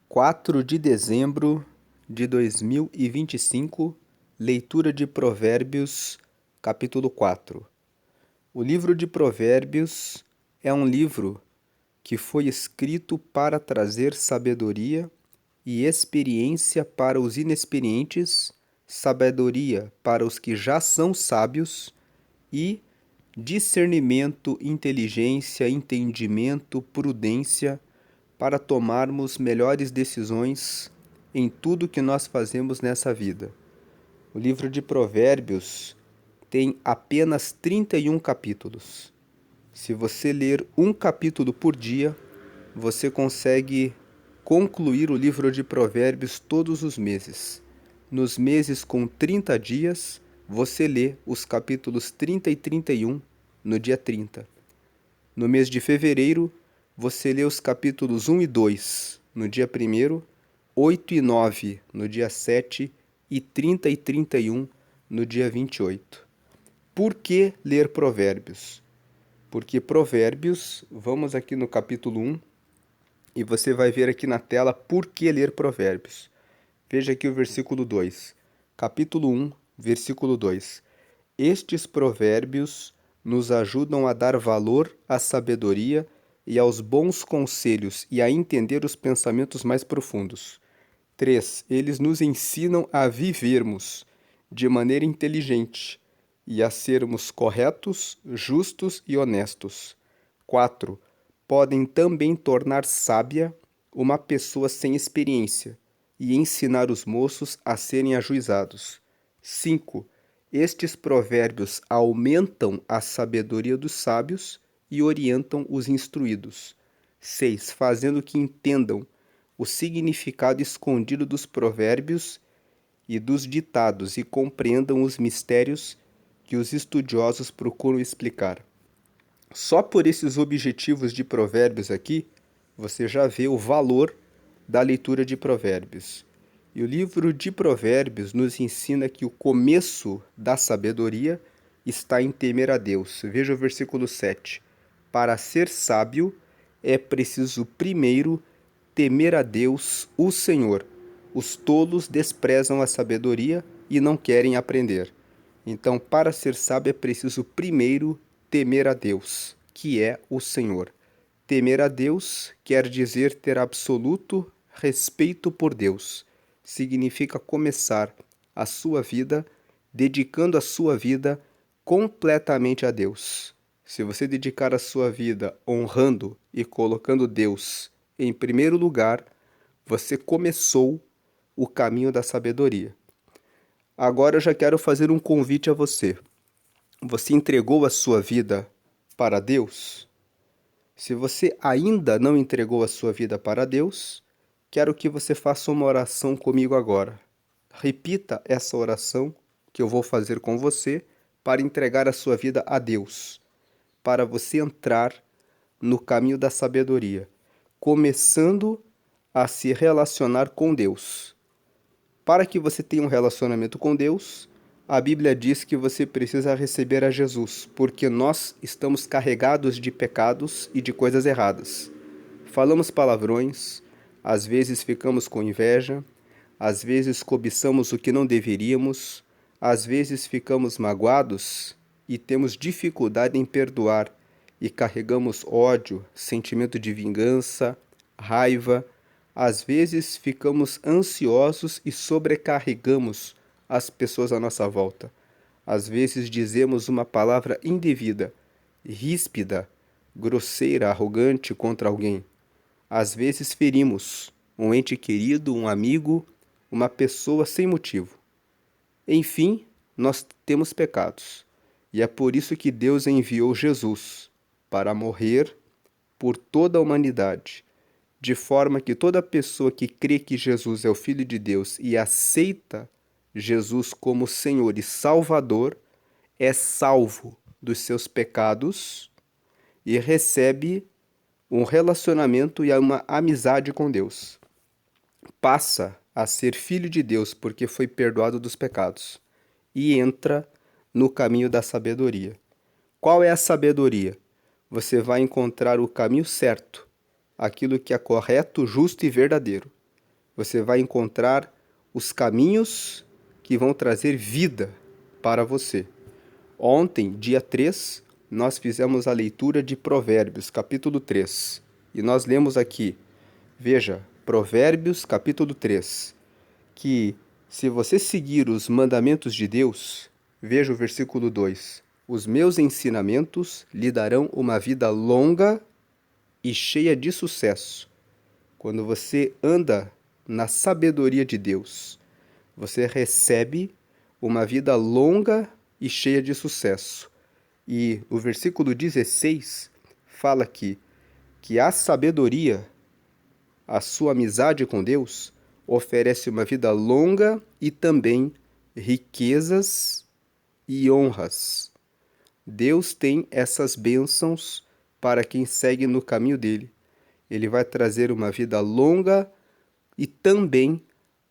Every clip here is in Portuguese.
4 de dezembro de 2025, leitura de Provérbios, capítulo 4. O livro de Provérbios é um livro que foi escrito para trazer sabedoria e experiência para os inexperientes, sabedoria para os que já são sábios e discernimento, inteligência, entendimento, prudência para tomarmos melhores decisões em tudo que nós fazemos nessa vida. O livro de Provérbios tem apenas 31 capítulos. Se você ler um capítulo por dia, você consegue concluir o livro de Provérbios todos os meses. Nos meses com 30 dias, você lê os capítulos 30 e 31 no dia 30. No mês de fevereiro, você lê os capítulos 1 e 2 no dia 1º, 8 e 9 no dia 7 e 30 e 31 no dia 28. Por que ler Provérbios? Porque Provérbios, vamos aqui no capítulo 1 e você vai ver aqui na tela por que ler Provérbios. Veja aqui o versículo 2. Capítulo 1, versículo 2. Estes provérbios nos ajudam a dar valor à sabedoria e aos bons conselhos e a entender os pensamentos mais profundos. 3. Eles nos ensinam a vivermos de maneira inteligente e a sermos corretos, justos e honestos. 4. Podem também tornar sábia uma pessoa sem experiência e ensinar os moços a serem ajuizados. 5. Estes provérbios aumentam a sabedoria dos sábios e orientam os instruídos. 6. Fazendo que entendam o significado escondido dos provérbios e dos ditados e compreendam os mistérios que os estudiosos procuram explicar. Só por esses objetivos de provérbios aqui, você já vê o valor da leitura de provérbios. E o livro de Provérbios nos ensina que o começo da sabedoria está em temer a Deus. Veja o versículo 7. Para ser sábio, é preciso primeiro temer a Deus, o Senhor. Os tolos desprezam a sabedoria e não querem aprender. Então, para ser sábio, é preciso primeiro temer a Deus, que é o Senhor. Temer a Deus quer dizer ter absoluto respeito por Deus. Significa começar a sua vida dedicando a sua vida completamente a Deus. Se você dedicar a sua vida honrando e colocando Deus em primeiro lugar, você começou o caminho da sabedoria. Agora eu já quero fazer um convite a você. Você entregou a sua vida para Deus? Se você ainda não entregou a sua vida para Deus, quero que você faça uma oração comigo agora. Repita essa oração que eu vou fazer com você para entregar a sua vida a Deus, para você entrar no caminho da sabedoria, começando a se relacionar com Deus. Para que você tenha um relacionamento com Deus, a Bíblia diz que você precisa receber a Jesus, porque nós estamos carregados de pecados e de coisas erradas. Falamos palavrões, às vezes ficamos com inveja, às vezes cobiçamos o que não deveríamos, às vezes ficamos magoados e temos dificuldade em perdoar e carregamos ódio, sentimento de vingança, raiva. Às vezes ficamos ansiosos e sobrecarregamos as pessoas à nossa volta. Às vezes dizemos uma palavra indevida, ríspida, grosseira, arrogante contra alguém. Às vezes ferimos um ente querido, um amigo, uma pessoa sem motivo. Enfim, nós temos pecados. E é por isso que Deus enviou Jesus para morrer por toda a humanidade, de forma que toda pessoa que crê que Jesus é o Filho de Deus e aceita Jesus como Senhor e Salvador é salvo dos seus pecados e recebe um relacionamento e uma amizade com Deus. Passa a ser filho de Deus porque foi perdoado dos pecados e entra no caminho da sabedoria. Qual é a sabedoria? Você vai encontrar o caminho certo, aquilo que é correto, justo e verdadeiro. você vai encontrar os caminhos que vão trazer vida para você. Ontem, dia 3, nós fizemos a leitura de Provérbios, capítulo 3. E nós lemos aqui, veja, Provérbios, capítulo 3, que se você seguir os mandamentos de Deus, veja o versículo 2, os meus ensinamentos lhe darão uma vida longa e cheia de sucesso. Quando você anda na sabedoria de Deus, você recebe uma vida longa e cheia de sucesso. E o versículo 16 fala aqui que a sabedoria, a sua amizade com Deus, oferece uma vida longa e também riquezas e honras. Deus tem essas bênçãos para quem segue no caminho dele. Ele vai trazer uma vida longa e também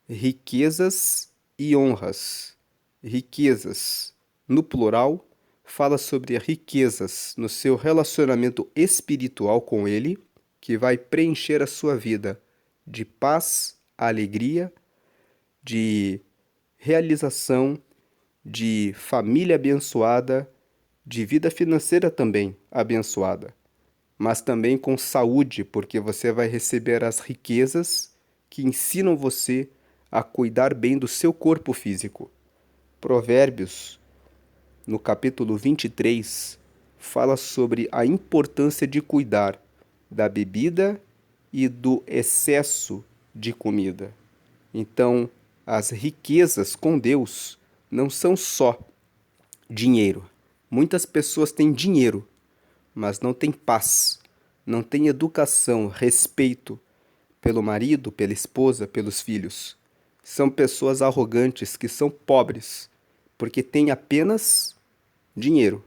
riquezas e honras. Riquezas, no plural, fala sobre riquezas no seu relacionamento espiritual com ele, que vai preencher a sua vida de paz, alegria, de realização, de família abençoada, de vida financeira também abençoada, mas também com saúde, porque você vai receber as riquezas que ensinam você a cuidar bem do seu corpo físico. Provérbios, no capítulo 23, fala sobre a importância de cuidar da bebida e do excesso de comida. Então, as riquezas com Deus não são só dinheiro. Muitas pessoas têm dinheiro, mas não têm paz, não têm educação, respeito pelo marido, pela esposa, pelos filhos. São pessoas arrogantes que são pobres, porque têm apenas dinheiro.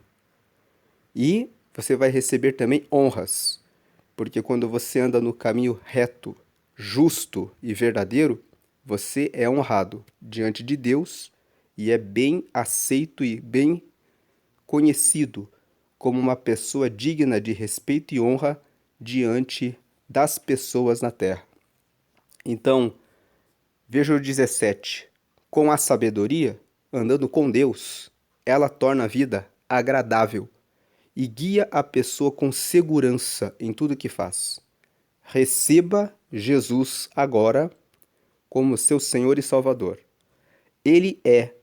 E você vai receber também honras, porque quando você anda no caminho reto, justo e verdadeiro, você é honrado diante de Deus e é bem aceito e bem conhecido como uma pessoa digna de respeito e honra diante das pessoas na terra. Então, veja o 17. Com a sabedoria, andando com Deus, ela torna a vida agradável e guia a pessoa com segurança em tudo que faz. Receba Jesus agora como seu Senhor e Salvador. Ele é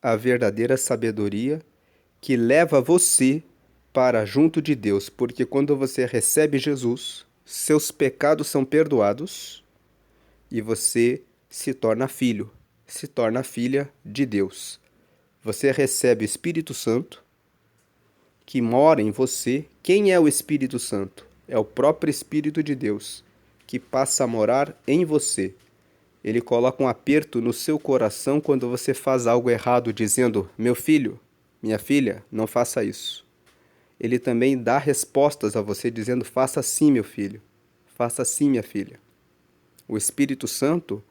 a verdadeira sabedoria que leva você para junto de Deus, porque quando você recebe Jesus, seus pecados são perdoados e você se torna filho, se torna filha de Deus. Você recebe o Espírito Santo que mora em você. Quem é o Espírito Santo? É o próprio Espírito de Deus que passa a morar em você. Ele coloca um aperto no seu coração quando você faz algo errado, dizendo: meu filho, minha filha, não faça isso. Ele também dá respostas a você, dizendo: faça assim, meu filho, faça assim, minha filha. O Espírito Santo,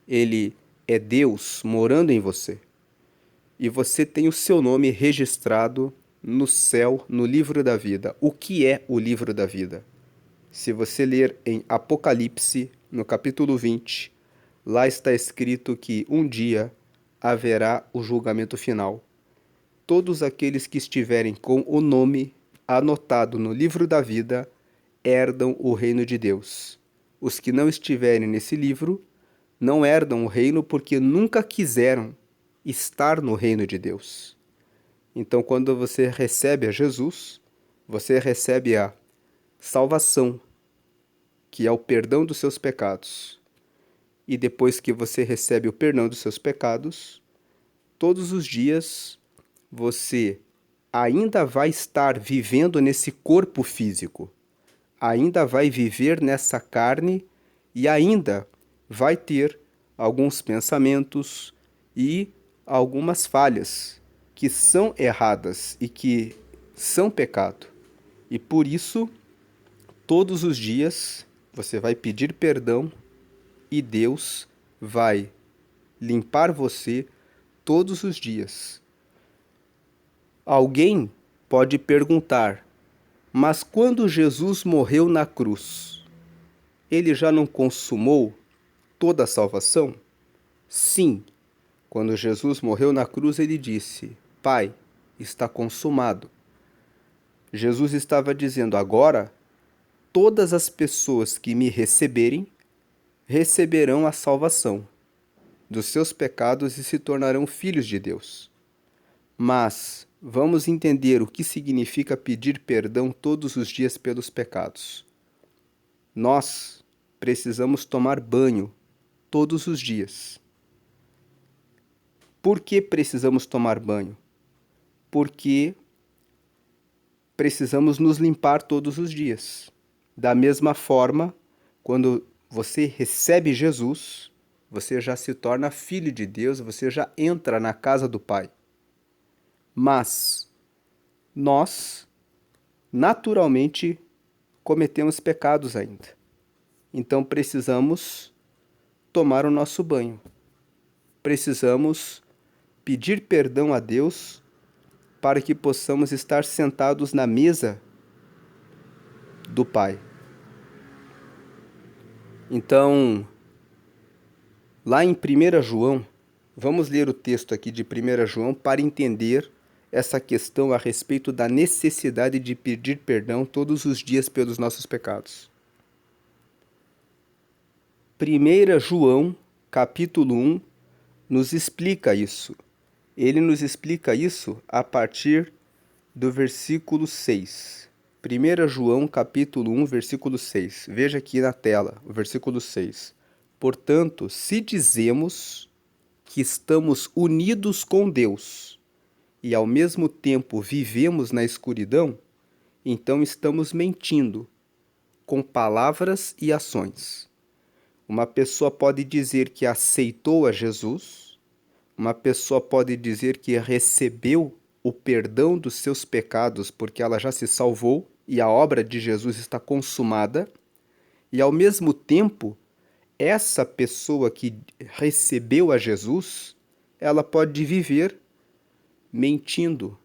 ele é Deus morando em você. E você tem o seu nome registrado no céu, no livro da vida. O que é o livro da vida? Se você ler em Apocalipse, no capítulo 20, lá está escrito que um dia haverá o julgamento final. Todos aqueles que estiverem com o nome anotado no livro da vida herdam o reino de Deus. Os que não estiverem nesse livro não herdam o reino porque nunca quiseram estar no reino de Deus. Então, quando você recebe a Jesus, você recebe a salvação, que é o perdão dos seus pecados. E depois que você recebe o perdão dos seus pecados, todos os dias você ainda vai estar vivendo nesse corpo físico, ainda vai viver nessa carne e ainda vai ter alguns pensamentos e algumas falhas que são erradas e que são pecado. E por isso, todos os dias você vai pedir perdão e Deus vai limpar você todos os dias. Alguém pode perguntar: mas quando Jesus morreu na cruz, ele já não consumou toda a salvação? Sim. Quando Jesus morreu na cruz, ele disse: Pai, está consumado. Jesus estava dizendo: agora, todas as pessoas que me receberem, receberão a salvação dos seus pecados e se tornarão filhos de Deus. Mas vamos entender o que significa pedir perdão todos os dias pelos pecados. Nós precisamos tomar banho todos os dias. Por que precisamos tomar banho? Porque precisamos nos limpar todos os dias. Da mesma forma, quando você recebe Jesus, você já se torna filho de Deus, você já entra na casa do Pai. Mas nós, naturalmente, cometemos pecados ainda. Então precisamos tomar o nosso banho. Precisamos pedir perdão a Deus para que possamos estar sentados na mesa do Pai. Então, lá em 1 João, vamos ler o texto aqui de 1 João para entender essa questão a respeito da necessidade de pedir perdão todos os dias pelos nossos pecados. 1 João, capítulo 1, nos explica isso. Ele nos explica isso a partir do versículo 6. 1 João, capítulo 1, versículo 6. Veja aqui na tela, o versículo 6. Portanto, se dizemos que estamos unidos com Deus e ao mesmo tempo vivemos na escuridão, então estamos mentindo com palavras e ações. Uma pessoa pode dizer que aceitou a Jesus, uma pessoa pode dizer que recebeu o perdão dos seus pecados porque ela já se salvou e a obra de Jesus está consumada, e ao mesmo tempo, essa pessoa que recebeu a Jesus, ela pode viver mentindo,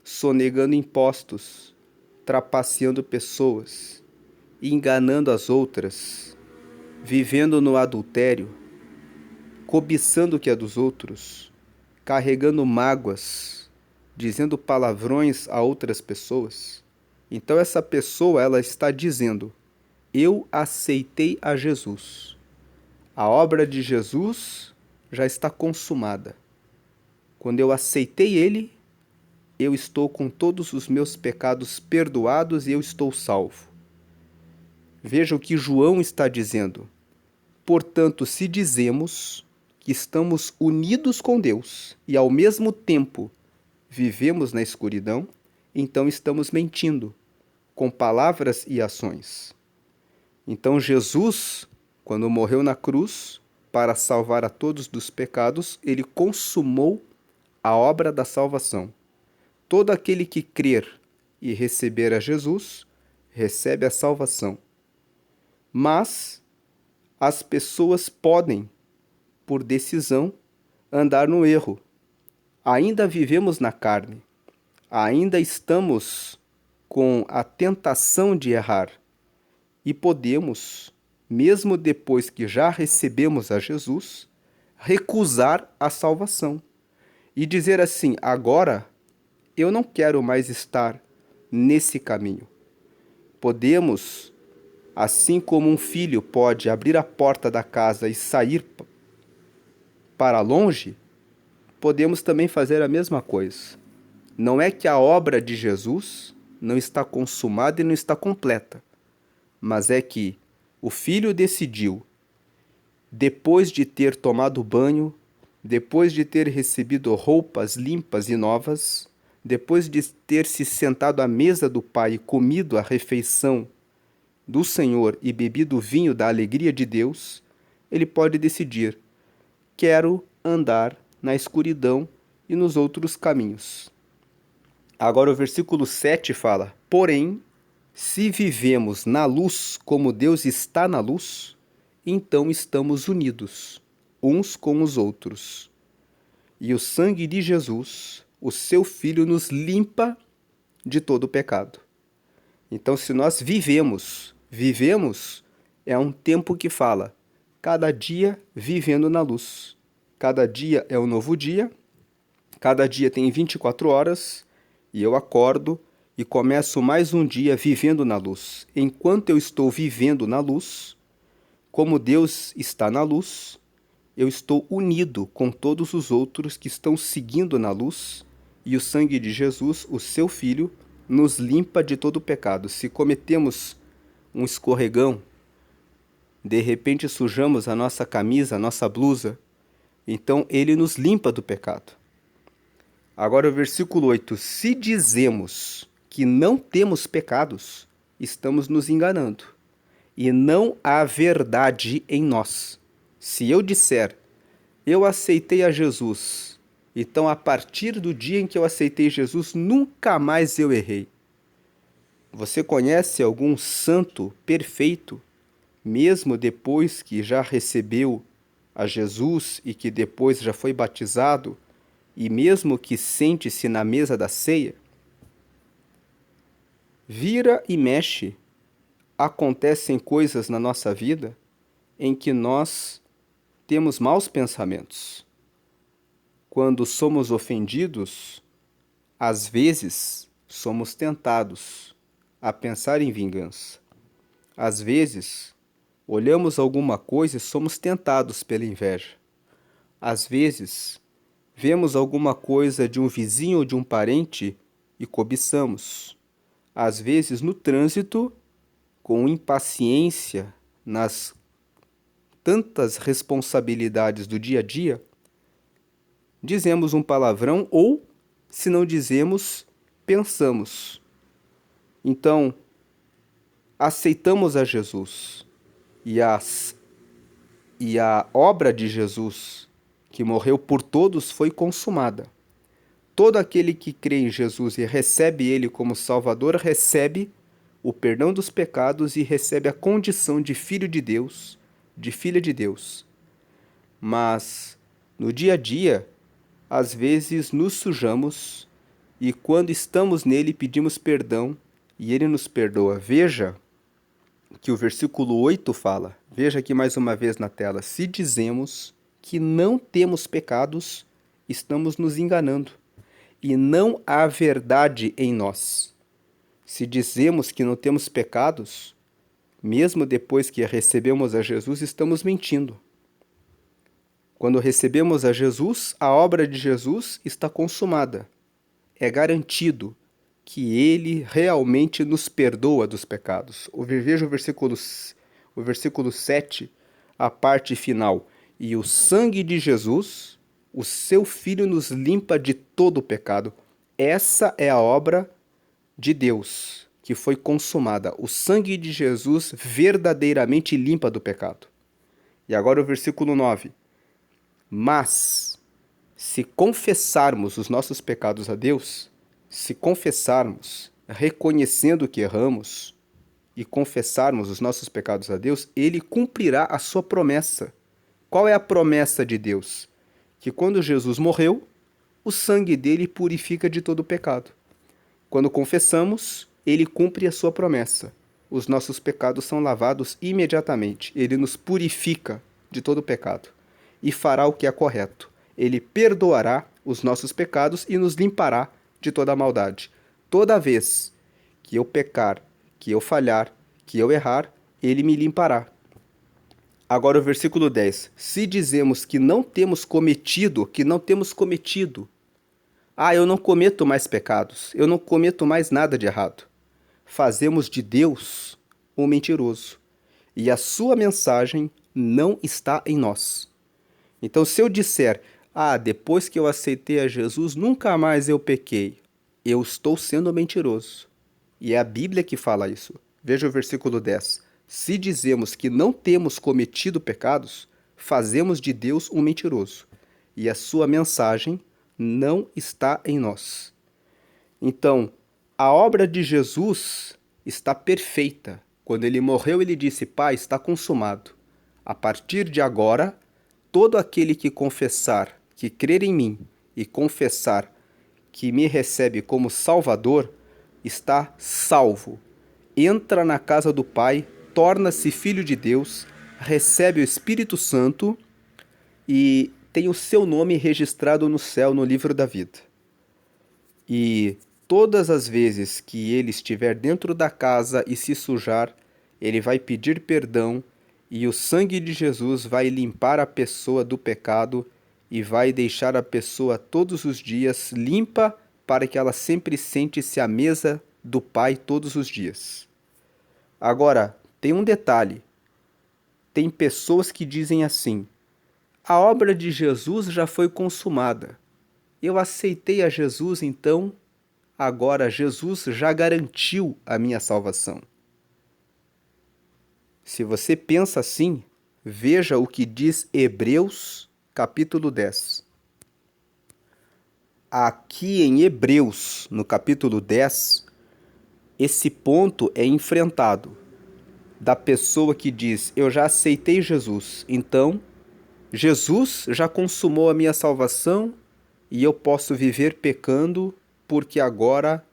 sonegando impostos, trapaceando pessoas, enganando as outras, vivendo no adultério, cobiçando o que é dos outros, carregando mágoas, dizendo palavrões a outras pessoas. Então essa pessoa, ela está dizendo: eu aceitei a Jesus. A obra de Jesus já está consumada. Quando eu aceitei Ele, eu estou com todos os meus pecados perdoados e eu estou salvo. Veja o que João está dizendo. Portanto, se dizemos que estamos unidos com Deus e ao mesmo tempo vivemos na escuridão, então estamos mentindo com palavras e ações. Então Jesus, quando morreu na cruz para salvar a todos dos pecados, ele consumou a obra da salvação. Todo aquele que crer e receber a Jesus, recebe a salvação. Mas as pessoas podem, por decisão, andar no erro. Ainda vivemos na carne. Ainda estamos com a tentação de errar. E podemos, mesmo depois que já recebemos a Jesus, recusar a salvação. E dizer assim: agora eu não quero mais estar nesse caminho. Podemos, assim como um filho pode abrir a porta da casa e sair para longe, podemos também fazer a mesma coisa. Não é que a obra de Jesus não está consumada e não está completa, mas é que o filho decidiu, depois de ter tomado banho, depois de ter recebido roupas limpas e novas, depois de ter se sentado à mesa do Pai e comido a refeição do Senhor e bebido o vinho da alegria de Deus, ele pode decidir: quero andar na escuridão e nos outros caminhos. Agora o versículo 7 fala: porém, se vivemos na luz como Deus está na luz, então estamos unidos uns com os outros. E o sangue de Jesus, o seu Filho, nos limpa de todo o pecado. Então, se nós vivemos é um tempo que fala cada dia vivendo na luz. Cada dia é um novo dia, cada dia tem 24 horas e eu acordo e começo mais um dia vivendo na luz. Enquanto eu estou vivendo na luz, como Deus está na luz, eu estou unido com todos os outros que estão seguindo na luz, e o sangue de Jesus, o seu Filho, nos limpa de todo o pecado. Se cometemos um escorregão, de repente sujamos a nossa camisa, a nossa blusa, então ele nos limpa do pecado. Agora o versículo 8. Se dizemos que não temos pecados, estamos nos enganando, e não há verdade em nós. Se eu disser, eu aceitei a Jesus, então a partir do dia em que eu aceitei Jesus, nunca mais eu errei. Você conhece algum santo perfeito, mesmo depois que já recebeu a Jesus e que depois já foi batizado, e mesmo que sente-se na mesa da ceia? Vira e mexe, acontecem coisas na nossa vida em que nós temos maus pensamentos. Quando somos ofendidos, às vezes somos tentados a pensar em vingança. Às vezes, olhamos alguma coisa e somos tentados pela inveja. Às vezes, vemos alguma coisa de um vizinho ou de um parente e cobiçamos. Às vezes, no trânsito, com impaciência nas tantas responsabilidades do dia a dia, dizemos um palavrão ou, se não dizemos, pensamos. Então, aceitamos a Jesus e a obra de Jesus, que morreu por todos, foi consumada. Todo aquele que crê em Jesus e recebe Ele como Salvador, recebe o perdão dos pecados e recebe a condição de filho de Deus, de filha de Deus. Mas, no dia a dia, às vezes nos sujamos e quando estamos nele pedimos perdão e Ele nos perdoa. Veja que o versículo 8 fala, veja aqui mais uma vez na tela, se dizemos que não temos pecados, estamos nos enganando e não há verdade em nós. Se dizemos que não temos pecados, mesmo depois que recebemos a Jesus, estamos mentindo. Quando recebemos a Jesus, a obra de Jesus está consumada. É garantido que Ele realmente nos perdoa dos pecados. Veja o versículo 7, a parte final. E o sangue de Jesus, o seu Filho, nos limpa de todo o pecado. Essa é a obra de Deus, que foi consumada. O sangue de Jesus verdadeiramente limpa do pecado. E agora o versículo 9. Mas, se confessarmos os nossos pecados a Deus, se confessarmos, reconhecendo que erramos, e confessarmos os nossos pecados a Deus, Ele cumprirá a sua promessa. Qual é a promessa de Deus? Que quando Jesus morreu, o sangue dele purifica de todo o pecado. Quando confessamos, Ele cumpre a sua promessa. Os nossos pecados são lavados imediatamente. Ele nos purifica de todo o pecado e fará o que é correto. Ele perdoará os nossos pecados e nos limpará de toda a maldade. Toda vez que eu pecar, que eu falhar, que eu errar, Ele me limpará. Agora o versículo 10. Se dizemos que não temos cometido, eu não cometo mais pecados, eu não cometo mais nada de errado, fazemos de Deus um mentiroso, e a sua mensagem não está em nós. Então, se eu disser, depois que eu aceitei a Jesus, nunca mais eu pequei, eu estou sendo mentiroso. E é a Bíblia que fala isso. Veja o versículo 10. Se dizemos que não temos cometido pecados, fazemos de Deus um mentiroso, e a sua mensagem não está em nós. Então, a obra de Jesus está perfeita. Quando ele morreu, ele disse, Pai, está consumado. A partir de agora, todo aquele que confessar, que crer em mim e confessar que me recebe como Salvador, está salvo. Entra na casa do Pai, torna-se filho de Deus, recebe o Espírito Santo e tem o seu nome registrado no céu, no livro da vida. E todas as vezes que ele estiver dentro da casa e se sujar, ele vai pedir perdão e o sangue de Jesus vai limpar a pessoa do pecado e vai deixar a pessoa todos os dias limpa para que ela sempre sente-se à mesa do Pai todos os dias. Agora, tem um detalhe. Tem pessoas que dizem assim: a obra de Jesus já foi consumada. Eu aceitei a Jesus, então agora Jesus já garantiu a minha salvação. Se você pensa assim, veja o que diz Hebreus, capítulo 10. Aqui em Hebreus, no capítulo 10, esse ponto é enfrentado da pessoa que diz: eu já aceitei Jesus, então Jesus já consumou a minha salvação e eu posso viver pecando porque agora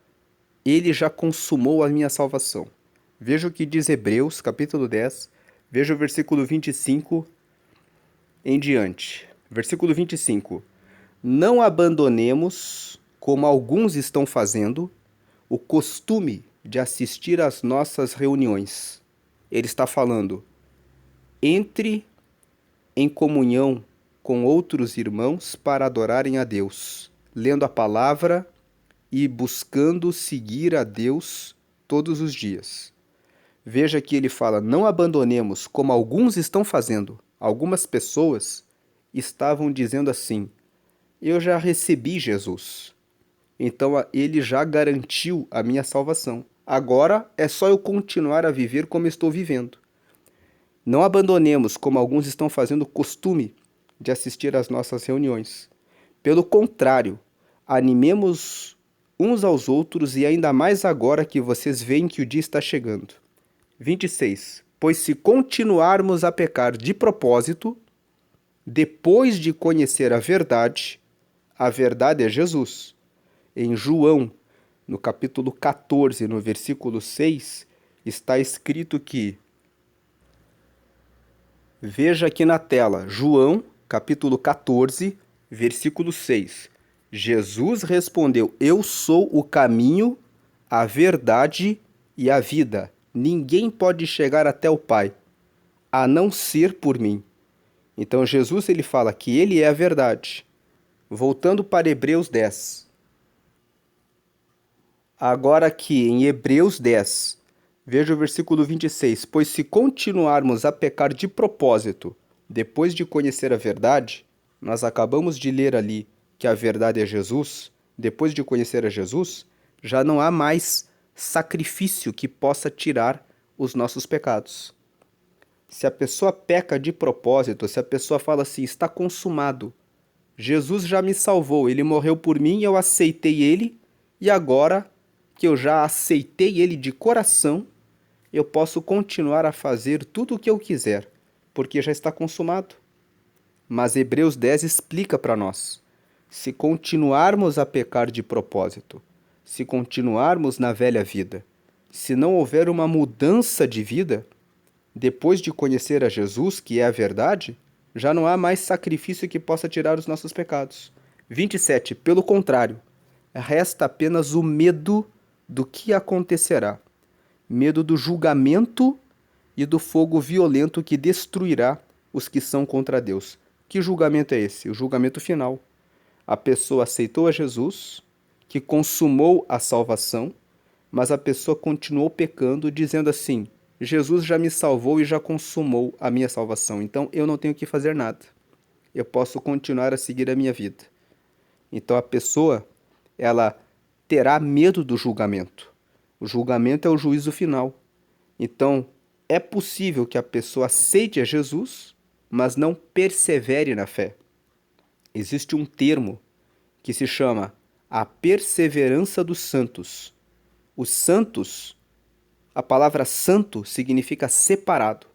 ele já consumou a minha salvação. Veja o que diz Hebreus, capítulo 10, veja o versículo 25 em diante. Versículo 25. Não abandonemos, como alguns estão fazendo, o costume de assistir às nossas reuniões. Ele está falando: entre em comunhão com outros irmãos para adorarem a Deus, lendo a palavra e buscando seguir a Deus todos os dias. Veja que ele fala: não abandonemos, como alguns estão fazendo. Algumas pessoas estavam dizendo assim: eu já recebi Jesus, então ele já garantiu a minha salvação. Agora é só eu continuar a viver como estou vivendo. Não abandonemos, como alguns estão fazendo, o costume de assistir às nossas reuniões. Pelo contrário, animemos uns aos outros e ainda mais agora que vocês veem que o dia está chegando. 26. Pois se continuarmos a pecar de propósito, depois de conhecer a verdade é Jesus. Em João, no capítulo 14, no versículo 6, está escrito que, veja aqui na tela, João, capítulo 14, versículo 6. Jesus respondeu: eu sou o caminho, a verdade e a vida. Ninguém pode chegar até o Pai, a não ser por mim. Então Jesus ele fala que ele é a verdade. Voltando para Hebreus 10. Agora aqui em Hebreus 10, veja o versículo 26. Pois se continuarmos a pecar de propósito, depois de conhecer a verdade, nós acabamos de ler ali que a verdade é Jesus, depois de conhecer a Jesus, já não há mais sacrifício que possa tirar os nossos pecados. Se a pessoa peca de propósito, se a pessoa fala assim: está consumado, Jesus já me salvou, ele morreu por mim, eu aceitei ele, e agora que eu já aceitei ele de coração, eu posso continuar a fazer tudo o que eu quiser, porque já está consumado. Mas Hebreus 10 explica para nós: se continuarmos a pecar de propósito, se continuarmos na velha vida, se não houver uma mudança de vida, depois de conhecer a Jesus, que é a verdade, já não há mais sacrifício que possa tirar os nossos pecados. 27. Pelo contrário, resta apenas o medo do que acontecerá. Medo do julgamento e do fogo violento que destruirá os que são contra Deus. Que julgamento é esse? O julgamento final. A pessoa aceitou a Jesus, que consumou a salvação, mas a pessoa continuou pecando, dizendo assim: Jesus já me salvou e já consumou a minha salvação, então eu não tenho que fazer nada. Eu posso continuar a seguir a minha vida. Então a pessoa, ela terá medo do julgamento. O julgamento é o juízo final. Então, é possível que a pessoa aceite a Jesus, mas não persevere na fé. Existe um termo que se chama a perseverança dos santos. Os santos, a palavra santo significa separado.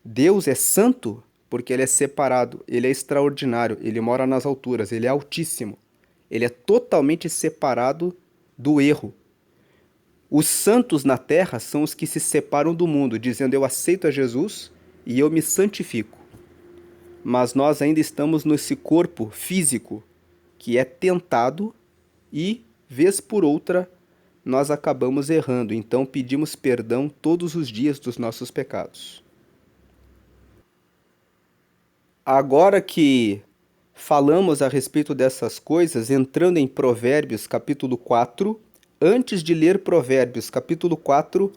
Deus é santo porque ele é separado, ele é extraordinário, ele mora nas alturas, ele é altíssimo. Ele é totalmente separado do erro. Os santos na terra são os que se separam do mundo, dizendo: eu aceito a Jesus e eu me santifico. Mas nós ainda estamos nesse corpo físico que é tentado e, vez por outra, nós acabamos errando. Então pedimos perdão todos os dias dos nossos pecados. Agora que falamos a respeito dessas coisas, entrando em Provérbios capítulo 4, antes de ler Provérbios capítulo 4,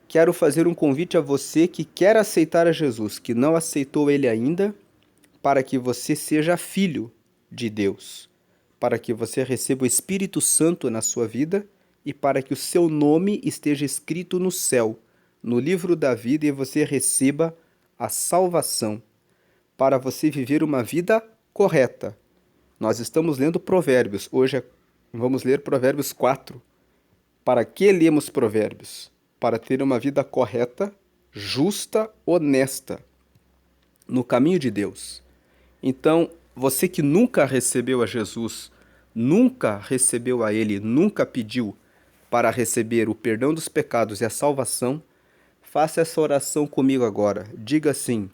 quero fazer um convite a você que quer aceitar a Jesus, que não aceitou ele ainda, para que você seja filho de Deus, para que você receba o Espírito Santo na sua vida e para que o seu nome esteja escrito no céu, no livro da vida, e você receba a salvação, para você viver uma vida correta. Nós estamos lendo Provérbios, hoje vamos ler Provérbios 4. Para que lemos Provérbios? Para ter uma vida correta, justa, honesta, no caminho de Deus. Então, você que nunca recebeu a Jesus, nunca recebeu a Ele, nunca pediu para receber o perdão dos pecados e a salvação, faça essa oração comigo agora. Diga assim: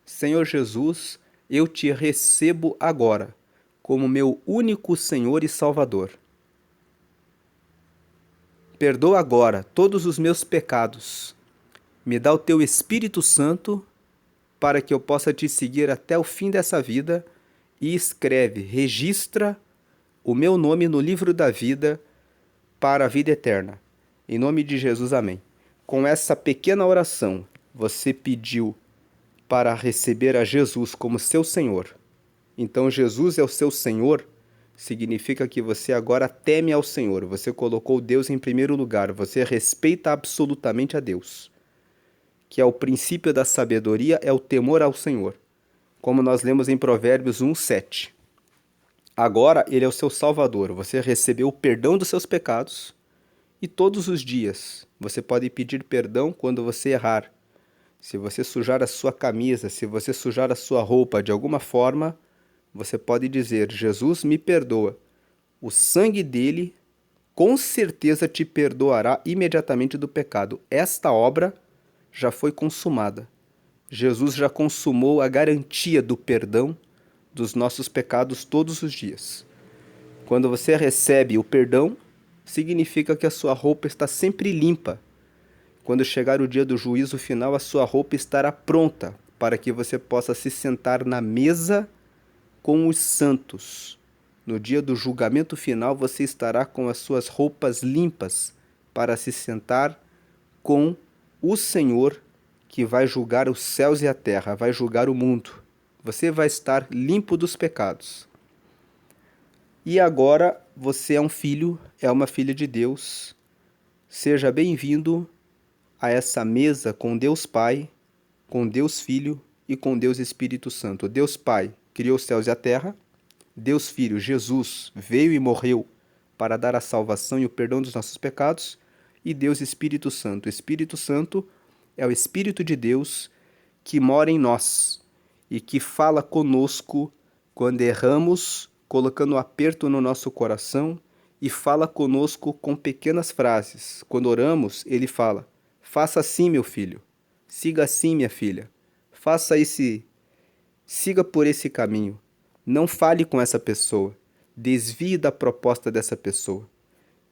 Senhor Jesus, eu te recebo agora como meu único Senhor e Salvador. Perdoa agora todos os meus pecados. Me dá o teu Espírito Santo para que eu possa te seguir até o fim dessa vida, e escreve, registra o meu nome no livro da vida para a vida eterna. Em nome de Jesus, amém. Com essa pequena oração, você pediu para receber a Jesus como seu Senhor. Então Jesus é o seu Senhor, significa que você agora teme ao Senhor, você colocou Deus em primeiro lugar, você respeita absolutamente a Deus, que é o princípio da sabedoria, é o temor ao Senhor, como nós lemos em Provérbios 1:7. Agora ele é o seu Salvador, você recebeu o perdão dos seus pecados, e todos os dias você pode pedir perdão quando você errar. Se você sujar a sua camisa, se você sujar a sua roupa de alguma forma, você pode dizer: Jesus me perdoa. O sangue dele com certeza te perdoará imediatamente do pecado. Esta obra já foi consumada. Jesus já consumou a garantia do perdão dos nossos pecados todos os dias. Quando você recebe o perdão, significa que a sua roupa está sempre limpa. Quando chegar o dia do juízo final, a sua roupa estará pronta para que você possa se sentar na mesa com os santos. No dia do julgamento final, você estará com as suas roupas limpas para se sentar com o Senhor, que vai julgar os céus e a terra, vai julgar o mundo. Você vai estar limpo dos pecados. E agora você é um filho, é uma filha de Deus. Seja bem-vindo a essa mesa com Deus Pai, com Deus Filho e com Deus Espírito Santo. Deus Pai criou os céus e a terra. Deus Filho, Jesus, veio e morreu para dar a salvação e o perdão dos nossos pecados. E Deus Espírito Santo. O Espírito Santo é o Espírito de Deus que mora em nós e que fala conosco quando erramos, colocando um aperto no nosso coração, e fala conosco com pequenas frases. Quando oramos, ele fala: faça assim, meu filho. Siga assim, minha filha. Siga por esse caminho. Não fale com essa pessoa. Desvie da proposta dessa pessoa.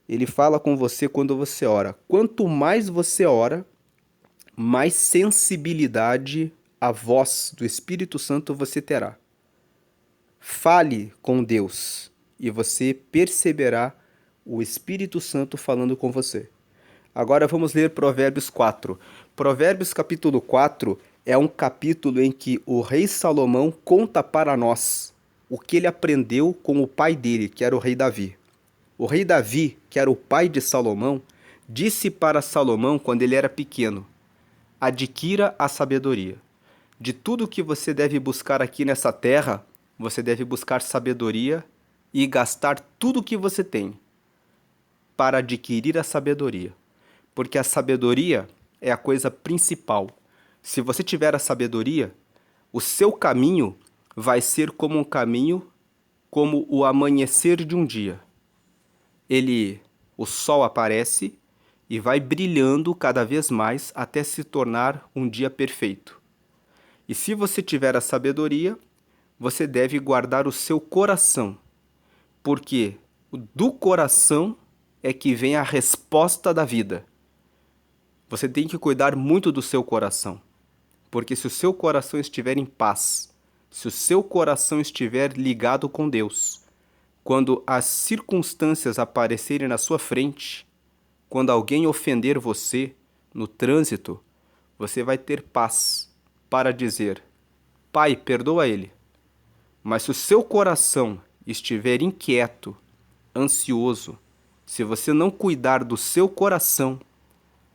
Ele fala com você quando você ora. Quanto mais você ora, mais sensibilidade à voz do Espírito Santo você terá. Fale com Deus e você perceberá o Espírito Santo falando com você. Agora vamos ler Provérbios 4. Provérbios capítulo 4 é um capítulo em que o rei Salomão conta para nós o que ele aprendeu com o pai dele, que era o rei Davi. O rei Davi, que era o pai de Salomão, disse para Salomão quando ele era pequeno: adquira a sabedoria. De tudo que você deve buscar aqui nessa terra, você deve buscar sabedoria e gastar tudo o que você tem para adquirir a sabedoria. Porque a sabedoria é a coisa principal. Se você tiver a sabedoria, o seu caminho vai ser como um caminho, como o amanhecer de um dia. O sol aparece e vai brilhando cada vez mais até se tornar um dia perfeito. E se você tiver a sabedoria, você deve guardar o seu coração, porque do coração é que vem a resposta da vida. Você tem que cuidar muito do seu coração, porque se o seu coração estiver em paz, se o seu coração estiver ligado com Deus, quando as circunstâncias aparecerem na sua frente, quando alguém ofender você no trânsito, você vai ter paz para dizer: Pai, perdoa ele. Mas se o seu coração estiver inquieto, ansioso, se você não cuidar do seu coração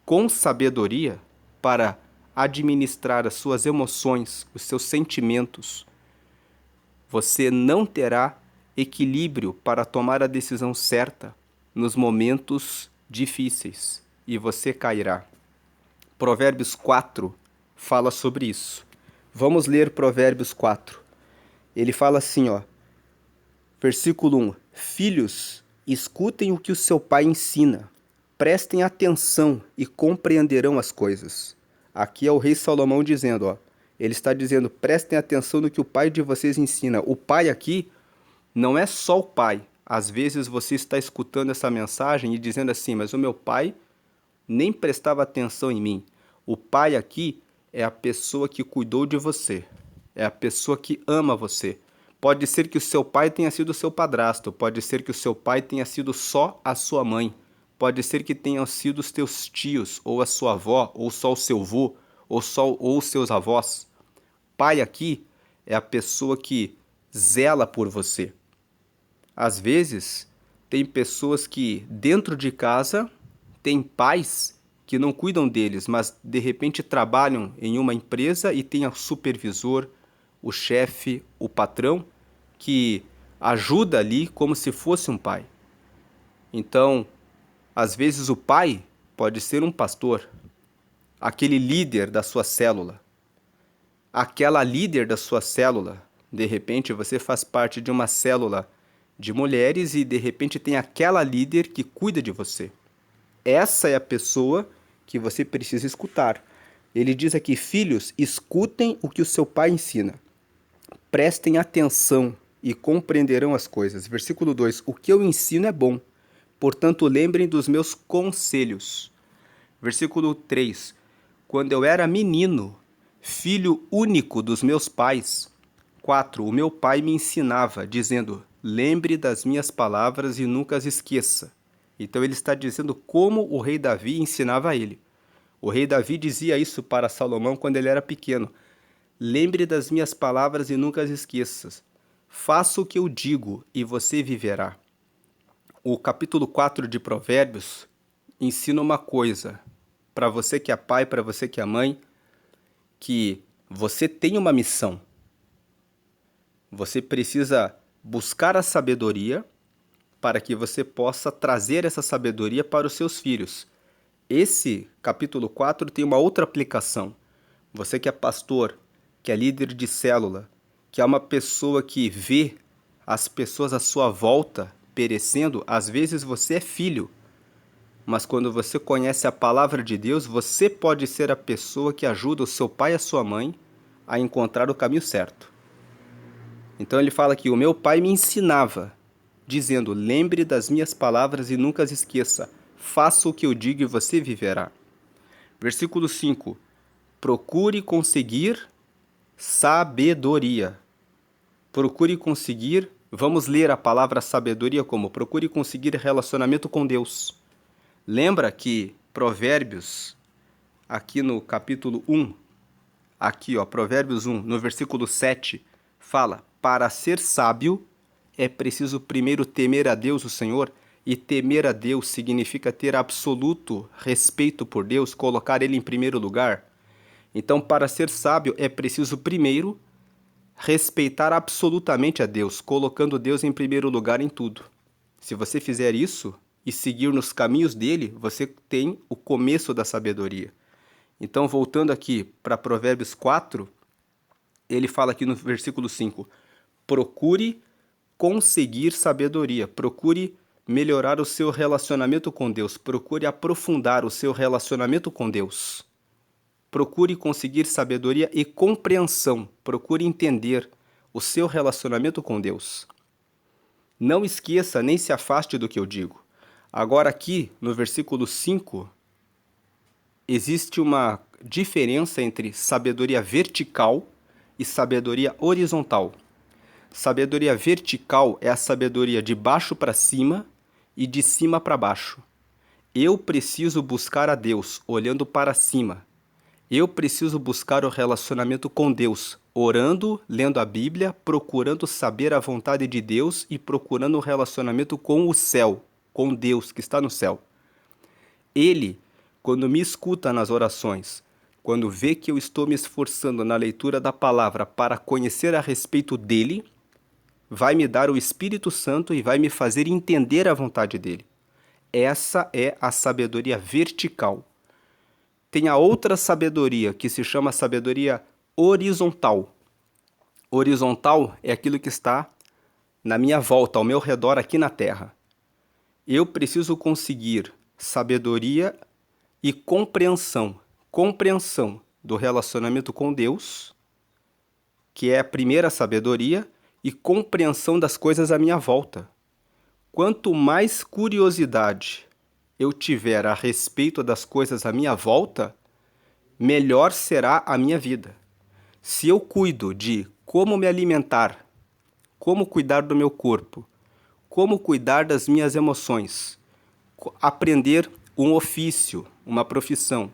com sabedoria para administrar as suas emoções, os seus sentimentos, você não terá equilíbrio para tomar a decisão certa nos momentos difíceis e você cairá. Provérbios 4 fala sobre isso. Vamos ler Provérbios 4. Ele fala assim, versículo 1: Filhos, escutem o que o seu pai ensina. Prestem atenção e compreenderão as coisas. Aqui é o rei Salomão dizendo, ele está dizendo, prestem atenção no que o pai de vocês ensina. O pai aqui não é só o pai. Às vezes você está escutando essa mensagem e dizendo assim, mas o meu pai nem prestava atenção em mim. O pai aqui é a pessoa que cuidou de você. É a pessoa que ama você. Pode ser que o seu pai tenha sido seu padrasto. Pode ser que o seu pai tenha sido só a sua mãe. Pode ser que tenham sido os teus tios, ou a sua avó, ou só o seu vô, ou os seus avós. Pai aqui é a pessoa que zela por você. Às vezes, tem pessoas que dentro de casa têm pais que não cuidam deles, mas de repente trabalham em uma empresa e tem o supervisor, o chefe, o patrão, que ajuda ali como se fosse um pai. Então, às vezes o pai pode ser um pastor, aquele líder da sua célula. Aquela líder da sua célula, de repente você faz parte de uma célula de mulheres e de repente tem aquela líder que cuida de você. Essa é a pessoa que você precisa escutar. Ele diz aqui, filhos, escutem o que o seu pai ensina. Prestem atenção e compreenderão as coisas. Versículo 2, o que eu ensino é bom, portanto lembrem dos meus conselhos. Versículo 3, quando eu era menino, filho único dos meus pais. 4, o meu pai me ensinava, dizendo, lembre das minhas palavras e nunca as esqueça. Então ele está dizendo como o rei Davi ensinava a ele. O rei Davi dizia isso para Salomão quando ele era pequeno. Lembre das minhas palavras e nunca as esqueças. Faça o que eu digo e você viverá. O capítulo 4 de Provérbios ensina uma coisa. Para você que é pai, para você que é mãe, que você tem uma missão. Você precisa buscar a sabedoria para que você possa trazer essa sabedoria para os seus filhos. Esse capítulo 4 tem uma outra aplicação. Você que é pastor, que é líder de célula, que é uma pessoa que vê as pessoas à sua volta perecendo, às vezes você é filho, mas quando você conhece a palavra de Deus, você pode ser a pessoa que ajuda o seu pai e a sua mãe a encontrar o caminho certo. Então ele fala que o meu pai me ensinava, dizendo, lembre das minhas palavras e nunca as esqueça. Faça o que eu digo e você viverá. Versículo 5. Procure conseguir sabedoria. Procure conseguir, vamos ler a palavra sabedoria como procure conseguir relacionamento com Deus. Lembra que Provérbios, aqui no capítulo 1, Provérbios 1, no versículo 7, fala, para ser sábio, é preciso primeiro temer a Deus, o Senhor, e temer a Deus significa ter absoluto respeito por Deus, colocar Ele em primeiro lugar. Então, para ser sábio, é preciso primeiro respeitar absolutamente a Deus, colocando Deus em primeiro lugar em tudo. Se você fizer isso e seguir nos caminhos dele, você tem o começo da sabedoria. Então, voltando aqui para Provérbios 4, ele fala aqui no versículo 5, procure conseguir sabedoria, procure melhorar o seu relacionamento com Deus, procure aprofundar o seu relacionamento com Deus. Procure conseguir sabedoria e compreensão. Procure entender o seu relacionamento com Deus. Não esqueça nem se afaste do que eu digo. Agora aqui, no versículo 5, existe uma diferença entre sabedoria vertical e sabedoria horizontal. Sabedoria vertical é a sabedoria de baixo para cima e de cima para baixo. Eu preciso buscar a Deus olhando para cima. Eu preciso buscar o relacionamento com Deus, orando, lendo a Bíblia, procurando saber a vontade de Deus e procurando um relacionamento com o céu, com Deus que está no céu. Ele, quando me escuta nas orações, quando vê que eu estou me esforçando na leitura da palavra para conhecer a respeito dele, vai me dar o Espírito Santo e vai me fazer entender a vontade dele. Essa é a sabedoria vertical. Tem a outra sabedoria que se chama sabedoria horizontal. Horizontal é aquilo que está na minha volta, ao meu redor aqui na Terra. Eu preciso conseguir sabedoria e compreensão. Compreensão do relacionamento com Deus, que é a primeira sabedoria, e compreensão das coisas à minha volta. Quanto mais curiosidade eu tiver a respeito das coisas à minha volta, melhor será a minha vida. Se eu cuido de como me alimentar, como cuidar do meu corpo, como cuidar das minhas emoções, aprender um ofício, uma profissão,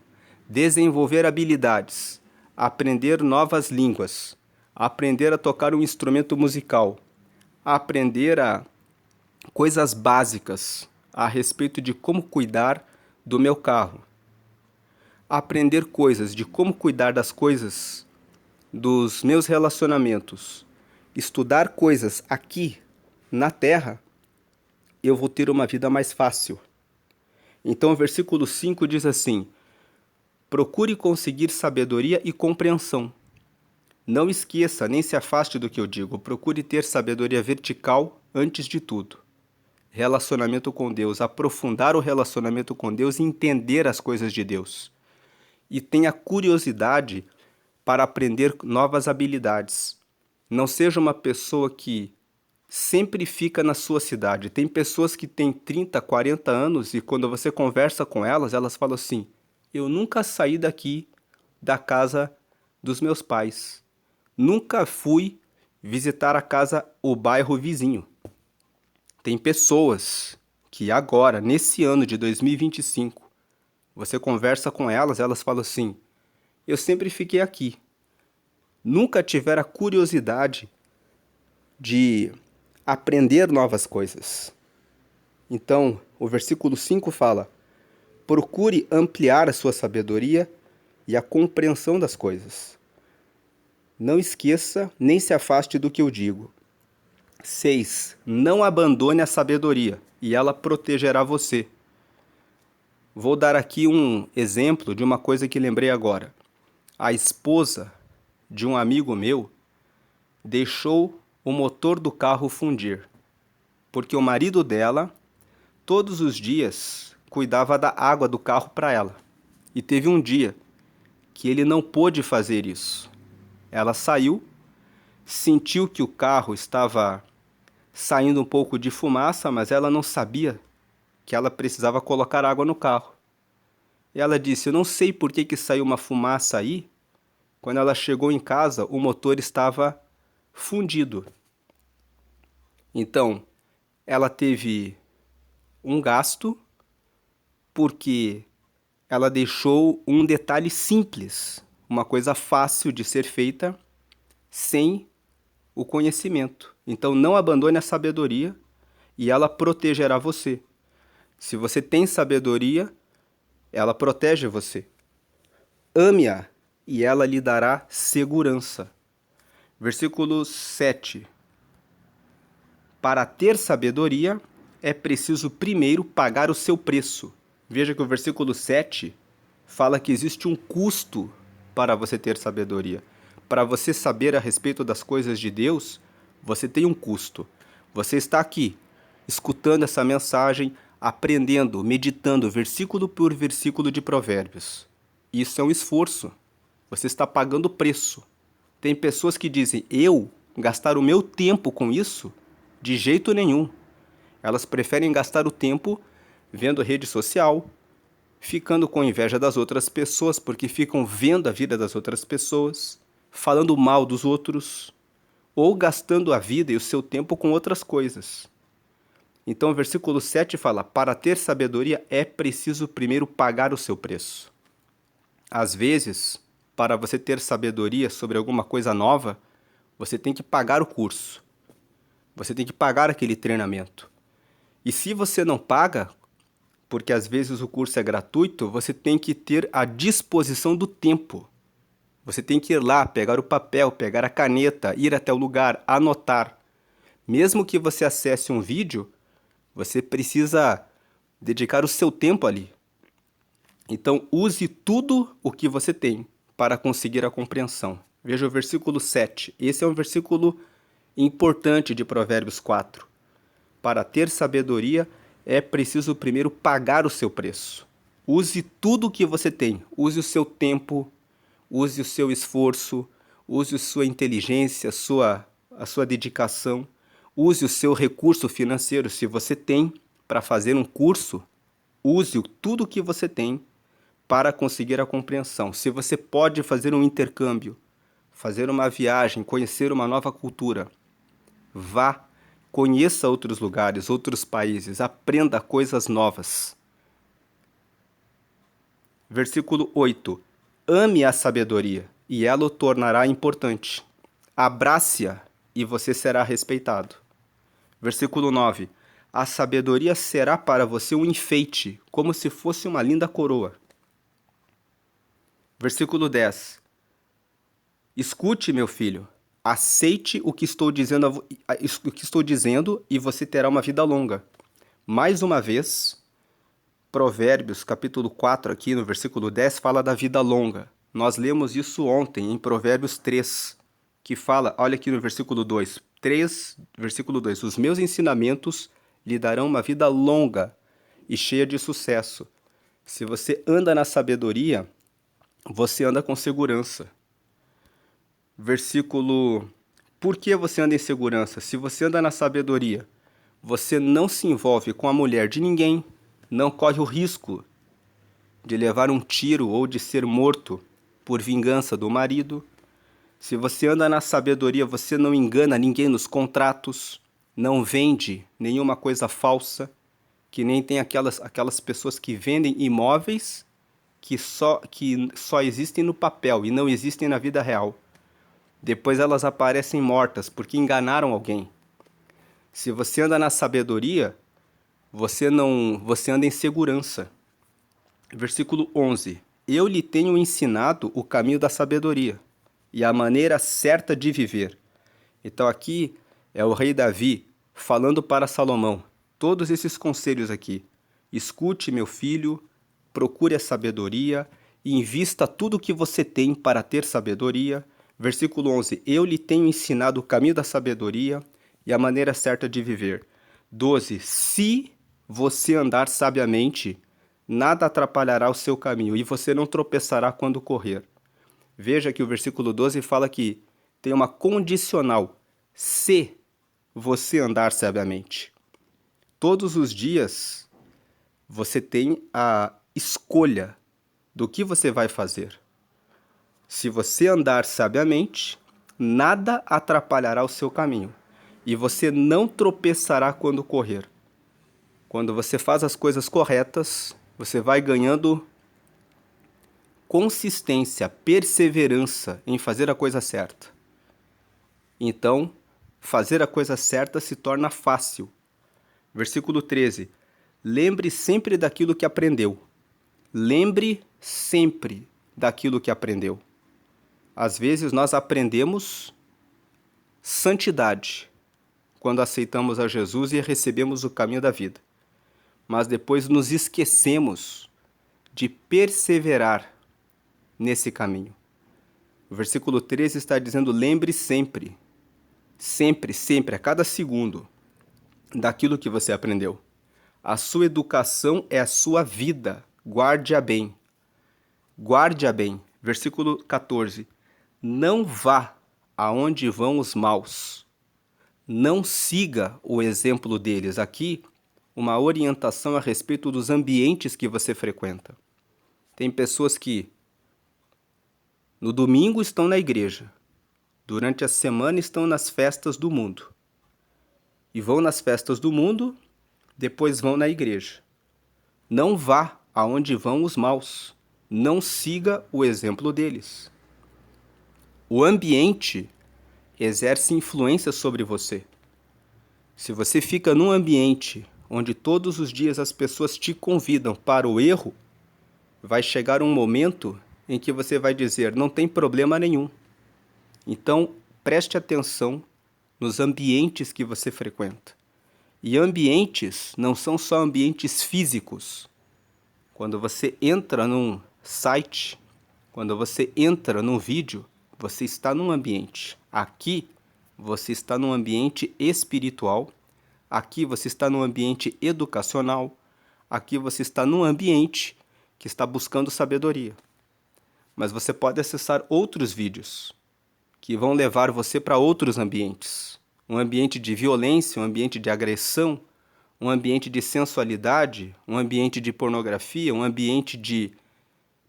desenvolver habilidades, aprender novas línguas, aprender a tocar um instrumento musical, aprender a coisas básicas a respeito de como cuidar do meu carro, aprender coisas de como cuidar das coisas dos meus relacionamentos, estudar coisas aqui na Terra, eu vou ter uma vida mais fácil. Então o versículo 5 diz assim: procure conseguir sabedoria e compreensão. Não esqueça nem se afaste do que eu digo, procure ter sabedoria vertical antes de tudo. Relacionamento com Deus, aprofundar o relacionamento com Deus e entender as coisas de Deus. E tenha curiosidade para aprender novas habilidades. Não seja uma pessoa que sempre fica na sua cidade. Tem pessoas que têm 30, 40 anos e quando você conversa com elas, elas falam assim: eu nunca saí daqui da casa dos meus pais. Nunca fui visitar a casa, o bairro vizinho. Tem pessoas que agora, nesse ano de 2025, você conversa com elas, elas falam assim: eu sempre fiquei aqui. Nunca tiveram a curiosidade de aprender novas coisas. Então, o versículo 5 fala: procure ampliar a sua sabedoria e a compreensão das coisas. Não esqueça nem se afaste do que eu digo. 6. Não abandone a sabedoria, e ela protegerá você. Vou dar aqui um exemplo de uma coisa que lembrei agora. A esposa de um amigo meu deixou o motor do carro fundir, porque o marido dela, todos os dias, cuidava da água do carro para ela. E teve um dia que ele não pôde fazer isso. Ela saiu, sentiu que o carro estava saindo um pouco de fumaça, mas ela não sabia que ela precisava colocar água no carro. E ela disse: eu não sei por que saiu uma fumaça aí. Quando ela chegou em casa, o motor estava fundido. Então, ela teve um gasto porque ela deixou um detalhe simples, uma coisa fácil de ser feita, sem o conhecimento. Então não abandone a sabedoria e ela protegerá você. Se você tem sabedoria, ela protege você. Ame-a e ela lhe dará segurança. Versículo 7. Para ter sabedoria, é preciso primeiro pagar o seu preço. Veja que o versículo 7 fala que existe um custo para você ter sabedoria. Para você saber a respeito das coisas de Deus, você tem um custo. Você está aqui, escutando essa mensagem, aprendendo, meditando versículo por versículo de Provérbios. Isso é um esforço. Você está pagando o preço. Tem pessoas que dizem, eu gastar o meu tempo com isso? De jeito nenhum. Elas preferem gastar o tempo vendo rede social, ficando com inveja das outras pessoas, porque ficam vendo a vida das outras pessoas, falando mal dos outros, ou gastando a vida e o seu tempo com outras coisas. Então o versículo 7 fala, para ter sabedoria é preciso primeiro pagar o seu preço. Às vezes, para você ter sabedoria sobre alguma coisa nova, você tem que pagar o curso. Você tem que pagar aquele treinamento. E se você não paga, porque às vezes o curso é gratuito, você tem que ter a disposição do tempo. Você tem que ir lá, pegar o papel, pegar a caneta, ir até o lugar, anotar. Mesmo que você acesse um vídeo, você precisa dedicar o seu tempo ali. Então, use tudo o que você tem para conseguir a compreensão. Veja o versículo 7. Esse é um versículo importante de Provérbios 4. Para ter sabedoria, é preciso primeiro pagar o seu preço. Use tudo o que você tem. Use o seu tempo, use o seu esforço, use a sua inteligência, a sua dedicação. Use o seu recurso financeiro. Se você tem para fazer um curso, use tudo o que você tem para conseguir a compreensão. Se você pode fazer um intercâmbio, fazer uma viagem, conhecer uma nova cultura, vá, conheça outros lugares, outros países, aprenda coisas novas. Versículo 8. Ame a sabedoria, e ela o tornará importante. Abrace-a, e você será respeitado. Versículo 9. A sabedoria será para você um enfeite, como se fosse uma linda coroa. Versículo 10. Escute, meu filho, aceite o que estou dizendo e você terá uma vida longa. Mais uma vez, Provérbios, capítulo 4, aqui no versículo 10, fala da vida longa. Nós lemos isso ontem, em Provérbios 3, que fala, olha aqui no versículo 2, 3, versículo 2, os meus ensinamentos lhe darão uma vida longa e cheia de sucesso. Se você anda na sabedoria, você anda com segurança. Versículo... Por que você anda em segurança? Se você anda na sabedoria, você não se envolve com a mulher de ninguém, não corre o risco de levar um tiro ou de ser morto por vingança do marido. Se você anda na sabedoria, você não engana ninguém nos contratos, não vende nenhuma coisa falsa, que nem tem aquelas pessoas que vendem imóveis que só existem no papel e não existem na vida real. Depois elas aparecem mortas porque enganaram alguém. Se você anda na sabedoria, você anda em segurança. Versículo 11. Eu lhe tenho ensinado o caminho da sabedoria e a maneira certa de viver. Então aqui é o rei Davi falando para Salomão. Todos esses conselhos aqui. Escute, meu filho, procure a sabedoria e invista tudo o que você tem para ter sabedoria. Versículo 11. Eu lhe tenho ensinado o caminho da sabedoria e a maneira certa de viver. 12. Se você andar sabiamente, nada atrapalhará o seu caminho e você não tropeçará quando correr. Veja que o versículo 12 fala que tem uma condicional. Se você andar sabiamente. Todos os dias você tem a escolha do que você vai fazer. Se você andar sabiamente, nada atrapalhará o seu caminho e você não tropeçará quando correr. Quando você faz as coisas corretas, você vai ganhando consistência, perseverança em fazer a coisa certa. Então, fazer a coisa certa se torna fácil. Versículo 13. Lembre sempre daquilo que aprendeu. Lembre sempre daquilo que aprendeu. Às vezes nós aprendemos santidade quando aceitamos a Jesus e recebemos o caminho da vida. Mas depois nos esquecemos de perseverar nesse caminho. O versículo 13 está dizendo, lembre sempre, sempre, sempre, a cada segundo, daquilo que você aprendeu. A sua educação é a sua vida, guarde-a bem. Guarde-a bem. Versículo 14. Não vá aonde vão os maus. Não siga o exemplo deles. Aqui, uma orientação a respeito dos ambientes que você frequenta. Tem pessoas que no domingo estão na igreja, durante a semana estão nas festas do mundo. E vão nas festas do mundo, depois vão na igreja. Não vá aonde vão os maus. Não siga o exemplo deles. O ambiente exerce influência sobre você. Se você fica num ambiente onde todos os dias as pessoas te convidam para o erro, vai chegar um momento em que você vai dizer, não tem problema nenhum. Então, preste atenção nos ambientes que você frequenta. E ambientes não são só ambientes físicos. Quando você entra num site, quando você entra num vídeo, você está num ambiente. Aqui, você está num ambiente espiritual. Aqui, você está num ambiente educacional. Aqui, você está num ambiente que está buscando sabedoria. Mas você pode acessar outros vídeos que vão levar você para outros ambientes. Um ambiente de violência, um ambiente de agressão, um ambiente de sensualidade, um ambiente de pornografia, um ambiente de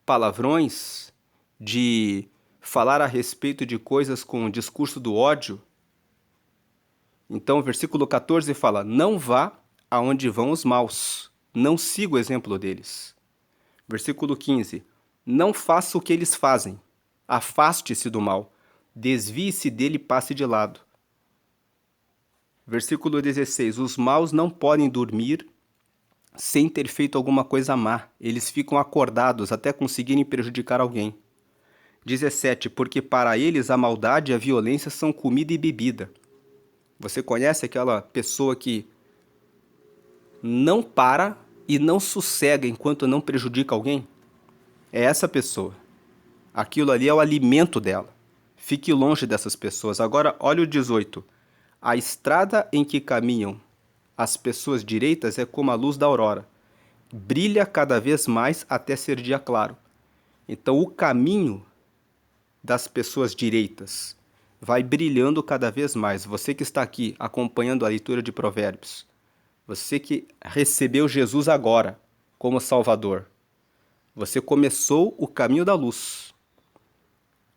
palavrões, de falar a respeito de coisas com o discurso do ódio. Então, o versículo 14 fala, não vá aonde vão os maus, não siga o exemplo deles. Versículo 15, não faça o que eles fazem, afaste-se do mal, desvie-se dele e passe de lado. Versículo 16, os maus não podem dormir sem ter feito alguma coisa má. Eles ficam acordados até conseguirem prejudicar alguém. 17, porque para eles a maldade e a violência são comida e bebida. Você conhece aquela pessoa que não para e não sossega enquanto não prejudica alguém? É essa pessoa. Aquilo ali é o alimento dela. Fique longe dessas pessoas. Agora, olha o 18. A estrada em que caminham as pessoas direitas é como a luz da aurora. Brilha cada vez mais até ser dia claro. Então, o caminho das pessoas direitas vai brilhando cada vez mais. Você que está aqui acompanhando a leitura de Provérbios, você que recebeu Jesus agora como Salvador, você começou o caminho da luz.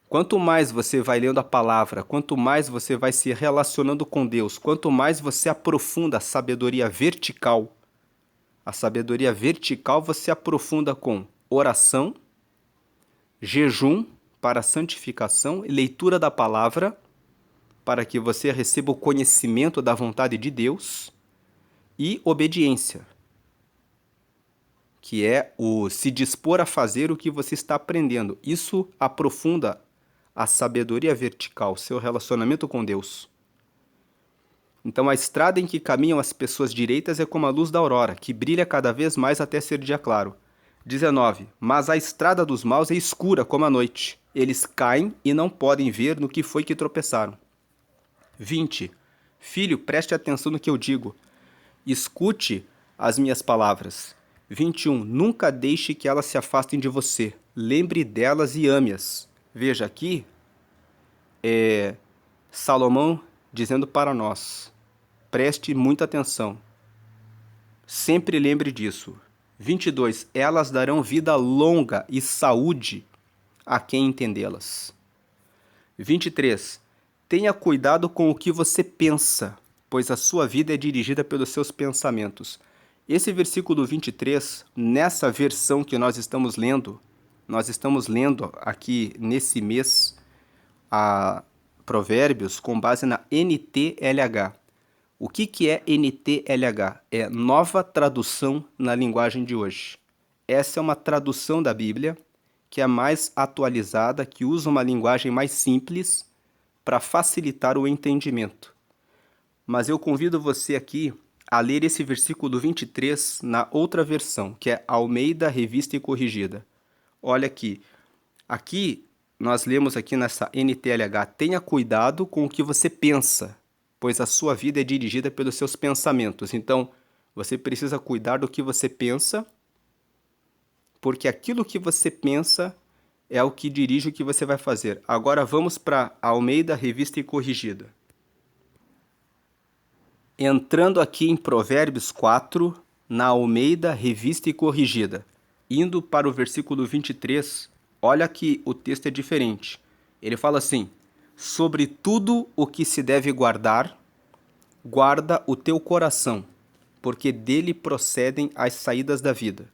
Quanto mais você vai lendo a palavra, quanto mais você vai se relacionando com Deus, quanto mais você aprofunda a sabedoria vertical você aprofunda com oração, jejum para santificação e leitura da palavra, para que você receba o conhecimento da vontade de Deus, e obediência, que é o se dispor a fazer o que você está aprendendo. Isso aprofunda a sabedoria vertical, seu relacionamento com Deus. Então, a estrada em que caminham as pessoas direitas é como a luz da aurora, que brilha cada vez mais até ser dia claro. 19. Mas a estrada dos maus é escura como a noite. Eles caem e não podem ver no que foi que tropeçaram. 20. Filho, preste atenção no que eu digo. Escute as minhas palavras. 21. Nunca deixe que elas se afastem de você. Lembre delas e ame-as. Veja aqui, Salomão dizendo para nós, preste muita atenção. Sempre lembre disso. 22. Elas darão vida longa e saúde a quem entendê-las. 23. Tenha cuidado com o que você pensa, pois a sua vida é dirigida pelos seus pensamentos. Esse versículo 23, nessa versão que nós estamos lendo aqui nesse mês a Provérbios com base na NTLH. O que é NTLH? É Nova Tradução na Linguagem de Hoje. Essa é uma tradução da Bíblia que é mais atualizada, que usa uma linguagem mais simples para facilitar o entendimento. Mas eu convido você aqui a ler esse versículo 23 na outra versão, que é Almeida Revista e Corrigida. Olha aqui. Aqui nós lemos aqui nessa NTLH, tenha cuidado com o que você pensa, pois a sua vida é dirigida pelos seus pensamentos. Então, você precisa cuidar do que você pensa, porque aquilo que você pensa é o que dirige o que você vai fazer. Agora vamos para Almeida, Revista e Corrigida. Entrando aqui em Provérbios 4, na Almeida, Revista e Corrigida. Indo para o versículo 23, olha que o texto é diferente. Ele fala assim: sobre tudo o que se deve guardar, guarda o teu coração, porque dele procedem as saídas da vida.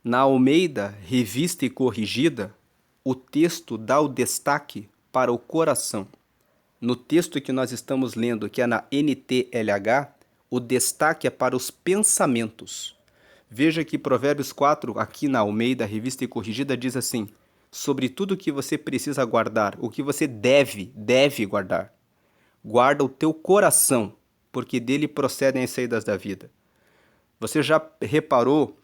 Na Almeida, Revista e Corrigida, o texto dá o destaque para o coração. No texto que nós estamos lendo, que é na NTLH, o destaque é para os pensamentos. Veja que Provérbios 4, aqui na Almeida, Revista e Corrigida, diz assim: sobre tudo que você precisa guardar, o que você deve guardar. Guarda o teu coração, porque dele procedem as saídas da vida. Você já reparou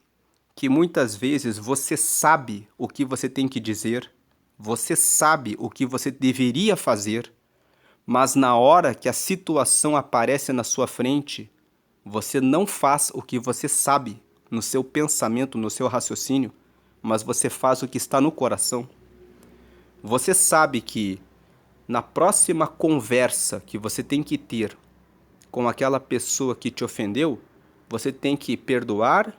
que muitas vezes você sabe o que você tem que dizer, você sabe o que você deveria fazer, mas na hora que a situação aparece na sua frente, você não faz o que você sabe no seu pensamento, no seu raciocínio, mas você faz o que está no coração. Você sabe que na próxima conversa que você tem que ter com aquela pessoa que te ofendeu, você tem que perdoar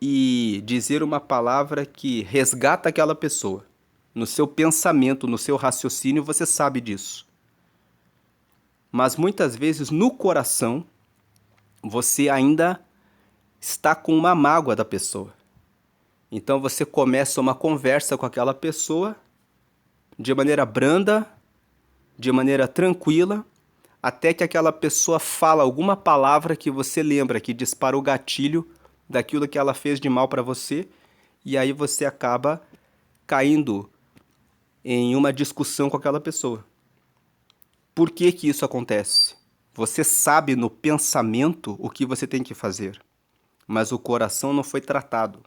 e dizer uma palavra que resgata aquela pessoa. No seu pensamento, no seu raciocínio, você sabe disso. Mas muitas vezes no coração, você ainda está com uma mágoa da pessoa. Então você começa uma conversa com aquela pessoa de maneira branda, de maneira tranquila, até que aquela pessoa fala alguma palavra que você lembra, que dispara o gatilho daquilo que ela fez de mal para você, e aí você acaba caindo em uma discussão com aquela pessoa. Por que que isso acontece? Você sabe no pensamento o que você tem que fazer, mas o coração não foi tratado.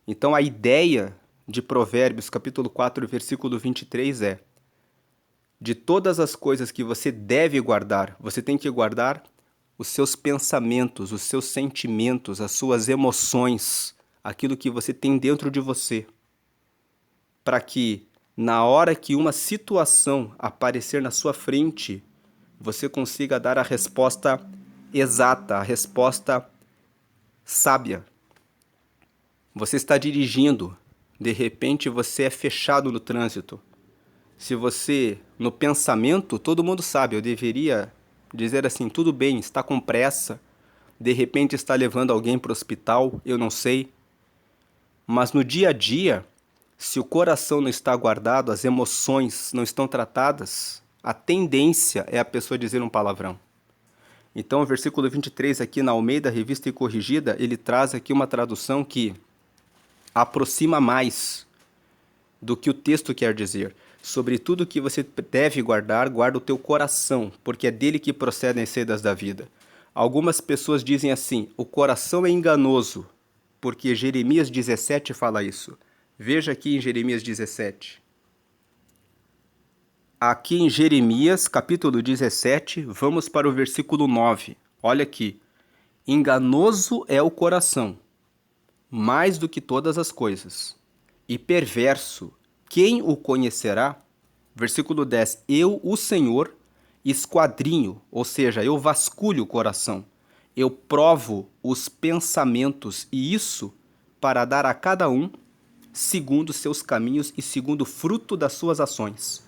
Então a ideia de Provérbios capítulo 4, versículo 23 é: de todas as coisas que você deve guardar, você tem que guardar os seus pensamentos, os seus sentimentos, as suas emoções, aquilo que você tem dentro de você, para que na hora que uma situação aparecer na sua frente, você consiga dar a resposta exata, a resposta sábia. Você está dirigindo, de repente você é fechado no trânsito. Se você, no pensamento, todo mundo sabe, eu deveria dizer assim: tudo bem, está com pressa, de repente está levando alguém para o hospital, eu não sei. Mas no dia a dia, se o coração não está guardado, as emoções não estão tratadas, a tendência é a pessoa dizer um palavrão. Então o versículo 23 aqui na Almeida, Revista e Corrigida, ele traz aqui uma tradução que aproxima mais do que o texto quer dizer. Sobre tudo que você deve guardar, guarda o teu coração, porque é dele que procedem as saídas da vida. Algumas pessoas dizem assim: o coração é enganoso, porque Jeremias 17 fala isso. Veja aqui em Jeremias 17. Aqui em Jeremias, capítulo 17, vamos para o versículo 9. Olha aqui: enganoso é o coração, mais do que todas as coisas, e perverso, quem o conhecerá? Versículo 10. Eu, o Senhor, esquadrinho, ou seja, eu vasculho o coração. Eu provo os pensamentos, e isso para dar a cada um segundo seus caminhos e segundo o fruto das suas ações.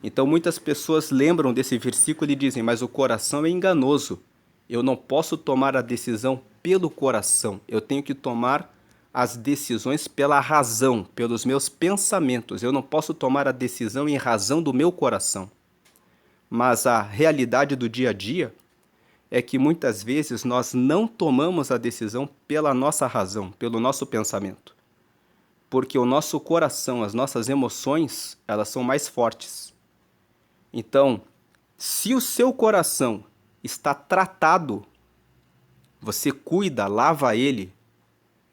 Então muitas pessoas lembram desse versículo e dizem: mas o coração é enganoso. Eu não posso tomar a decisão pelo coração. Eu tenho que tomar as decisões pela razão, pelos meus pensamentos. Eu não posso tomar a decisão em razão do meu coração. Mas a realidade do dia a dia é que muitas vezes nós não tomamos a decisão pela nossa razão, pelo nosso pensamento. Porque o nosso coração, as nossas emoções, elas são mais fortes. Então, se o seu coração está tratado, você cuida, lava ele,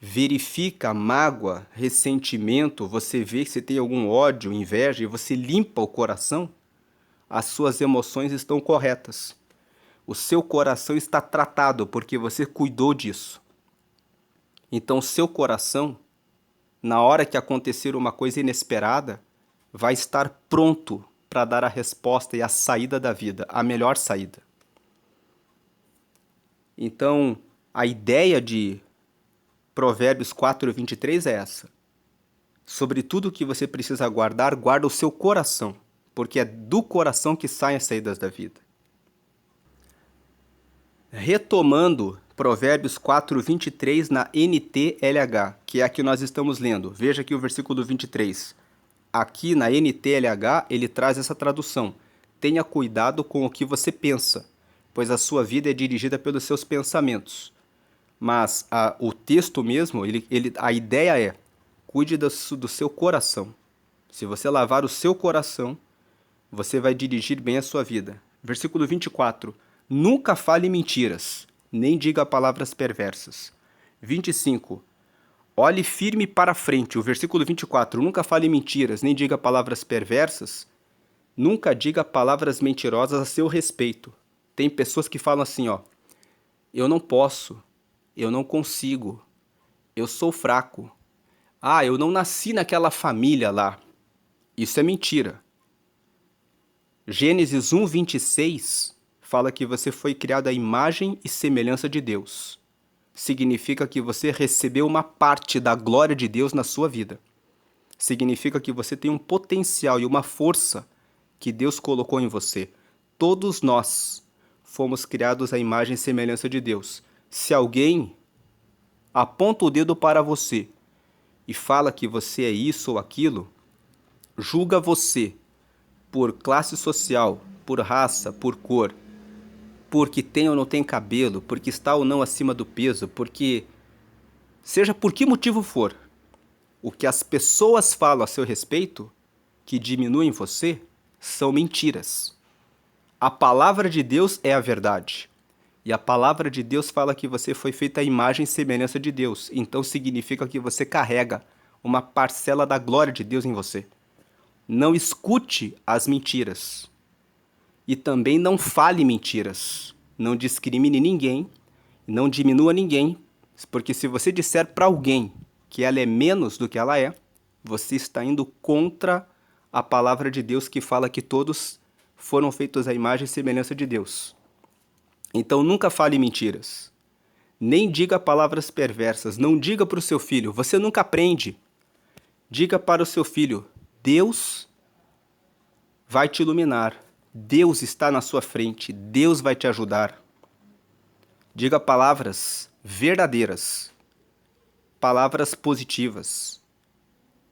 verifica mágoa, ressentimento, você vê que você tem algum ódio, inveja, e você limpa o coração, as suas emoções estão corretas. O seu coração está tratado porque você cuidou disso. Então, o seu coração na hora que acontecer uma coisa inesperada, vai estar pronto para dar a resposta e a saída da vida, a melhor saída. Então, a ideia de Provérbios 4:23 é essa. Sobre tudo que você precisa guardar, guarda o seu coração, porque é do coração que saem as saídas da vida. Retomando Provérbios 4:23 na NTLH, que é a que nós estamos lendo. Veja aqui o versículo 23. Aqui na NTLH ele traz essa tradução. Tenha cuidado com o que você pensa, pois a sua vida é dirigida pelos seus pensamentos. Mas o texto mesmo, a ideia é, cuide do seu coração. Se você lavar o seu coração, você vai dirigir bem a sua vida. Versículo 24. Nunca fale mentiras, nem diga palavras perversas. 25. Olhe firme para frente. O versículo 24. Nunca fale mentiras, nem diga palavras perversas. Nunca diga palavras mentirosas a seu respeito. Tem pessoas que falam assim, ó. Eu não posso. Eu não consigo. Eu sou fraco. Ah, eu não nasci naquela família lá. Isso é mentira. Gênesis 1:26 fala que você foi criado à imagem e semelhança de Deus. Significa que você recebeu uma parte da glória de Deus na sua vida. Significa que você tem um potencial e uma força que Deus colocou em você. Todos nós fomos criados à imagem e semelhança de Deus. Se alguém aponta o dedo para você e fala que você é isso ou aquilo, julga você por classe social, por raça, por cor, porque tem ou não tem cabelo, porque está ou não acima do peso, porque seja por que motivo for, o que as pessoas falam a seu respeito, que diminuem você, são mentiras. A palavra de Deus é a verdade. E a palavra de Deus fala que você foi feita à imagem e semelhança de Deus. Então significa que você carrega uma parcela da glória de Deus em você. Não escute as mentiras. E também não fale mentiras. Não discrimine ninguém, não diminua ninguém, porque se você disser para alguém que ela é menos do que ela é, você está indo contra a palavra de Deus que fala que todos foram feitos à imagem e semelhança de Deus. Então nunca fale mentiras. Nem diga palavras perversas. Não diga para o seu filho, você nunca aprende. Diga para o seu filho, Deus vai te iluminar. Deus está na sua frente. Deus vai te ajudar. Diga palavras verdadeiras. Palavras positivas.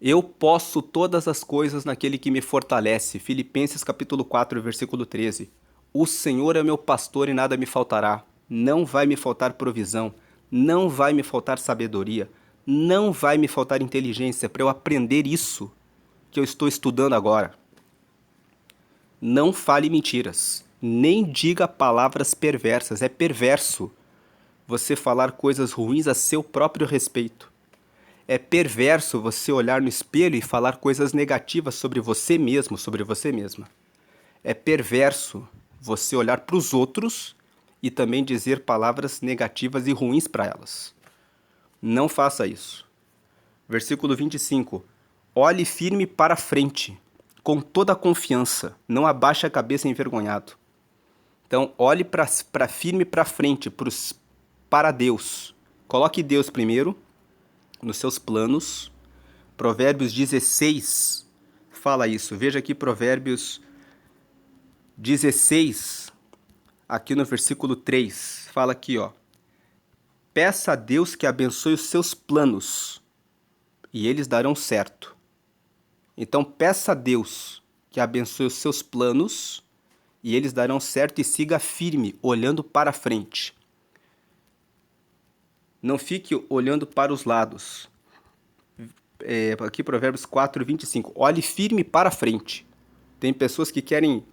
Eu posso todas as coisas naquele que me fortalece. Filipenses capítulo 4, versículo 13. O Senhor é meu pastor e nada me faltará. Não vai me faltar provisão. Não vai me faltar sabedoria. Não vai me faltar inteligência para eu aprender isso que eu estou estudando agora. Não fale mentiras. Nem diga palavras perversas. É perverso você falar coisas ruins a seu próprio respeito. É perverso você olhar no espelho e falar coisas negativas sobre você mesmo, sobre você mesma. É perverso você olhar para os outros e também dizer palavras negativas e ruins para elas. Não faça isso. Versículo 25. Olhe firme para frente, com toda a confiança, não abaixe a cabeça envergonhado. Então, olhe firme para frente, para Deus. Coloque Deus primeiro nos seus planos. Provérbios 16 fala isso. Veja aqui Provérbios 16, aqui no versículo 3, fala aqui, ó. Peça a Deus que abençoe os seus planos e eles darão certo. Então peça a Deus que abençoe os seus planos e eles darão certo e siga firme, olhando para frente. Não fique olhando para os lados. Aqui Provérbios 4:25. Olhe firme para frente. Tem pessoas que querem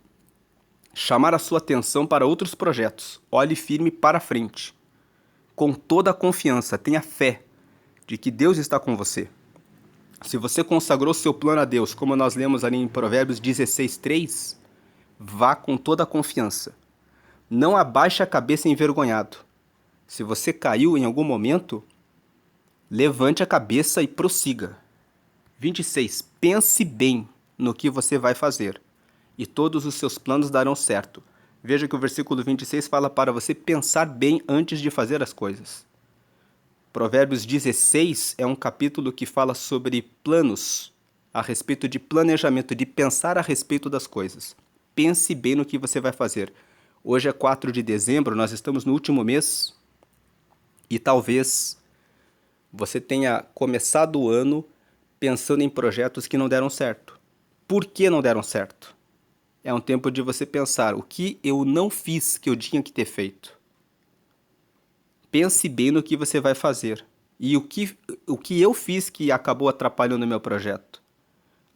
chamar a sua atenção para outros projetos. Olhe firme para frente. Com toda a confiança, tenha fé de que Deus está com você. Se você consagrou seu plano a Deus, como nós lemos ali em Provérbios 16:3, vá com toda a confiança. Não abaixe a cabeça envergonhado. Se você caiu em algum momento, levante a cabeça e prossiga. 26. Pense bem no que você vai fazer, e todos os seus planos darão certo. Veja que o versículo 26 fala para você pensar bem antes de fazer as coisas. Provérbios 16 é um capítulo que fala sobre planos, a respeito de planejamento, de pensar a respeito das coisas. Pense bem no que você vai fazer. Hoje é 4 de dezembro, nós estamos no último mês e talvez você tenha começado o ano pensando em projetos que não deram certo. Por que não deram certo? É um tempo de você pensar o que eu não fiz que eu tinha que ter feito. Pense bem no que você vai fazer. E o que eu fiz que acabou atrapalhando o meu projeto.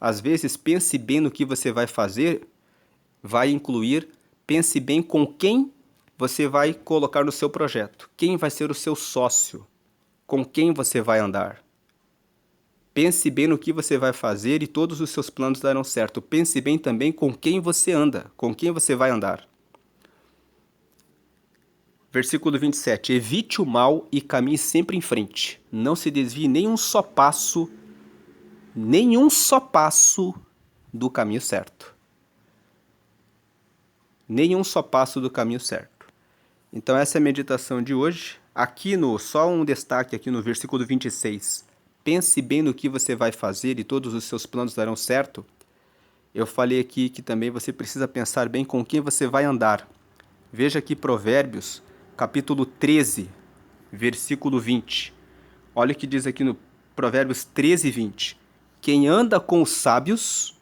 Às vezes, pense bem no que você vai fazer, vai incluir, pense bem com quem você vai colocar no seu projeto. Quem vai ser o seu sócio? Com quem você vai andar? Pense bem no que você vai fazer e todos os seus planos darão certo. Pense bem também com quem você anda, com quem você vai andar. Versículo 27. Evite o mal e caminhe sempre em frente. Não se desvie nenhum só passo do caminho certo. Nenhum só passo do caminho certo. Então essa é a meditação de hoje. Só um destaque aqui no versículo 26. Pense bem no que você vai fazer e todos os seus planos darão certo. Eu falei aqui que também você precisa pensar bem com quem você vai andar. Veja aqui Provérbios, capítulo 13, versículo 20. Olha o que diz aqui no Provérbios 13, 20. Quem anda com os sábios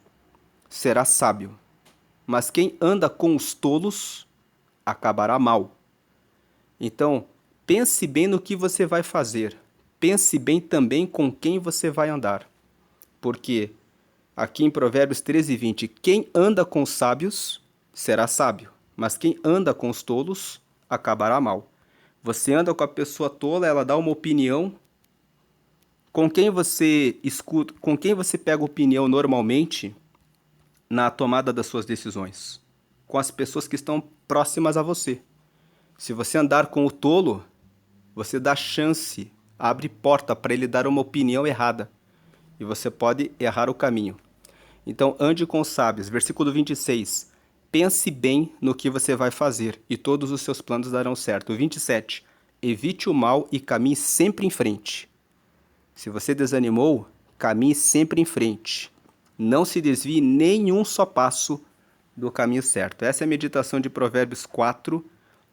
será sábio, mas quem anda com os tolos acabará mal. Então, pense bem no que você vai fazer. Pense bem também com quem você vai andar. Porque aqui em Provérbios 13, 20, quem anda com os sábios será sábio, mas quem anda com os tolos acabará mal. Você anda com a pessoa tola, ela dá uma opinião. Com quem você escuta, com quem você pega opinião normalmente na tomada das suas decisões? Com as pessoas que estão próximas a você. Se você andar com o tolo, você dá chance, abre porta para ele dar uma opinião errada. E você pode errar o caminho. Então, ande com os sábios. Versículo 26. Pense bem no que você vai fazer, e todos os seus planos darão certo. 27. Evite o mal e caminhe sempre em frente. Se você desanimou, caminhe sempre em frente. Não se desvie nenhum só passo do caminho certo. Essa é a meditação de Provérbios 4.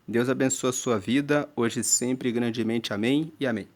Deus abençoe a sua vida, hoje e sempre, grandemente. Amém e amém.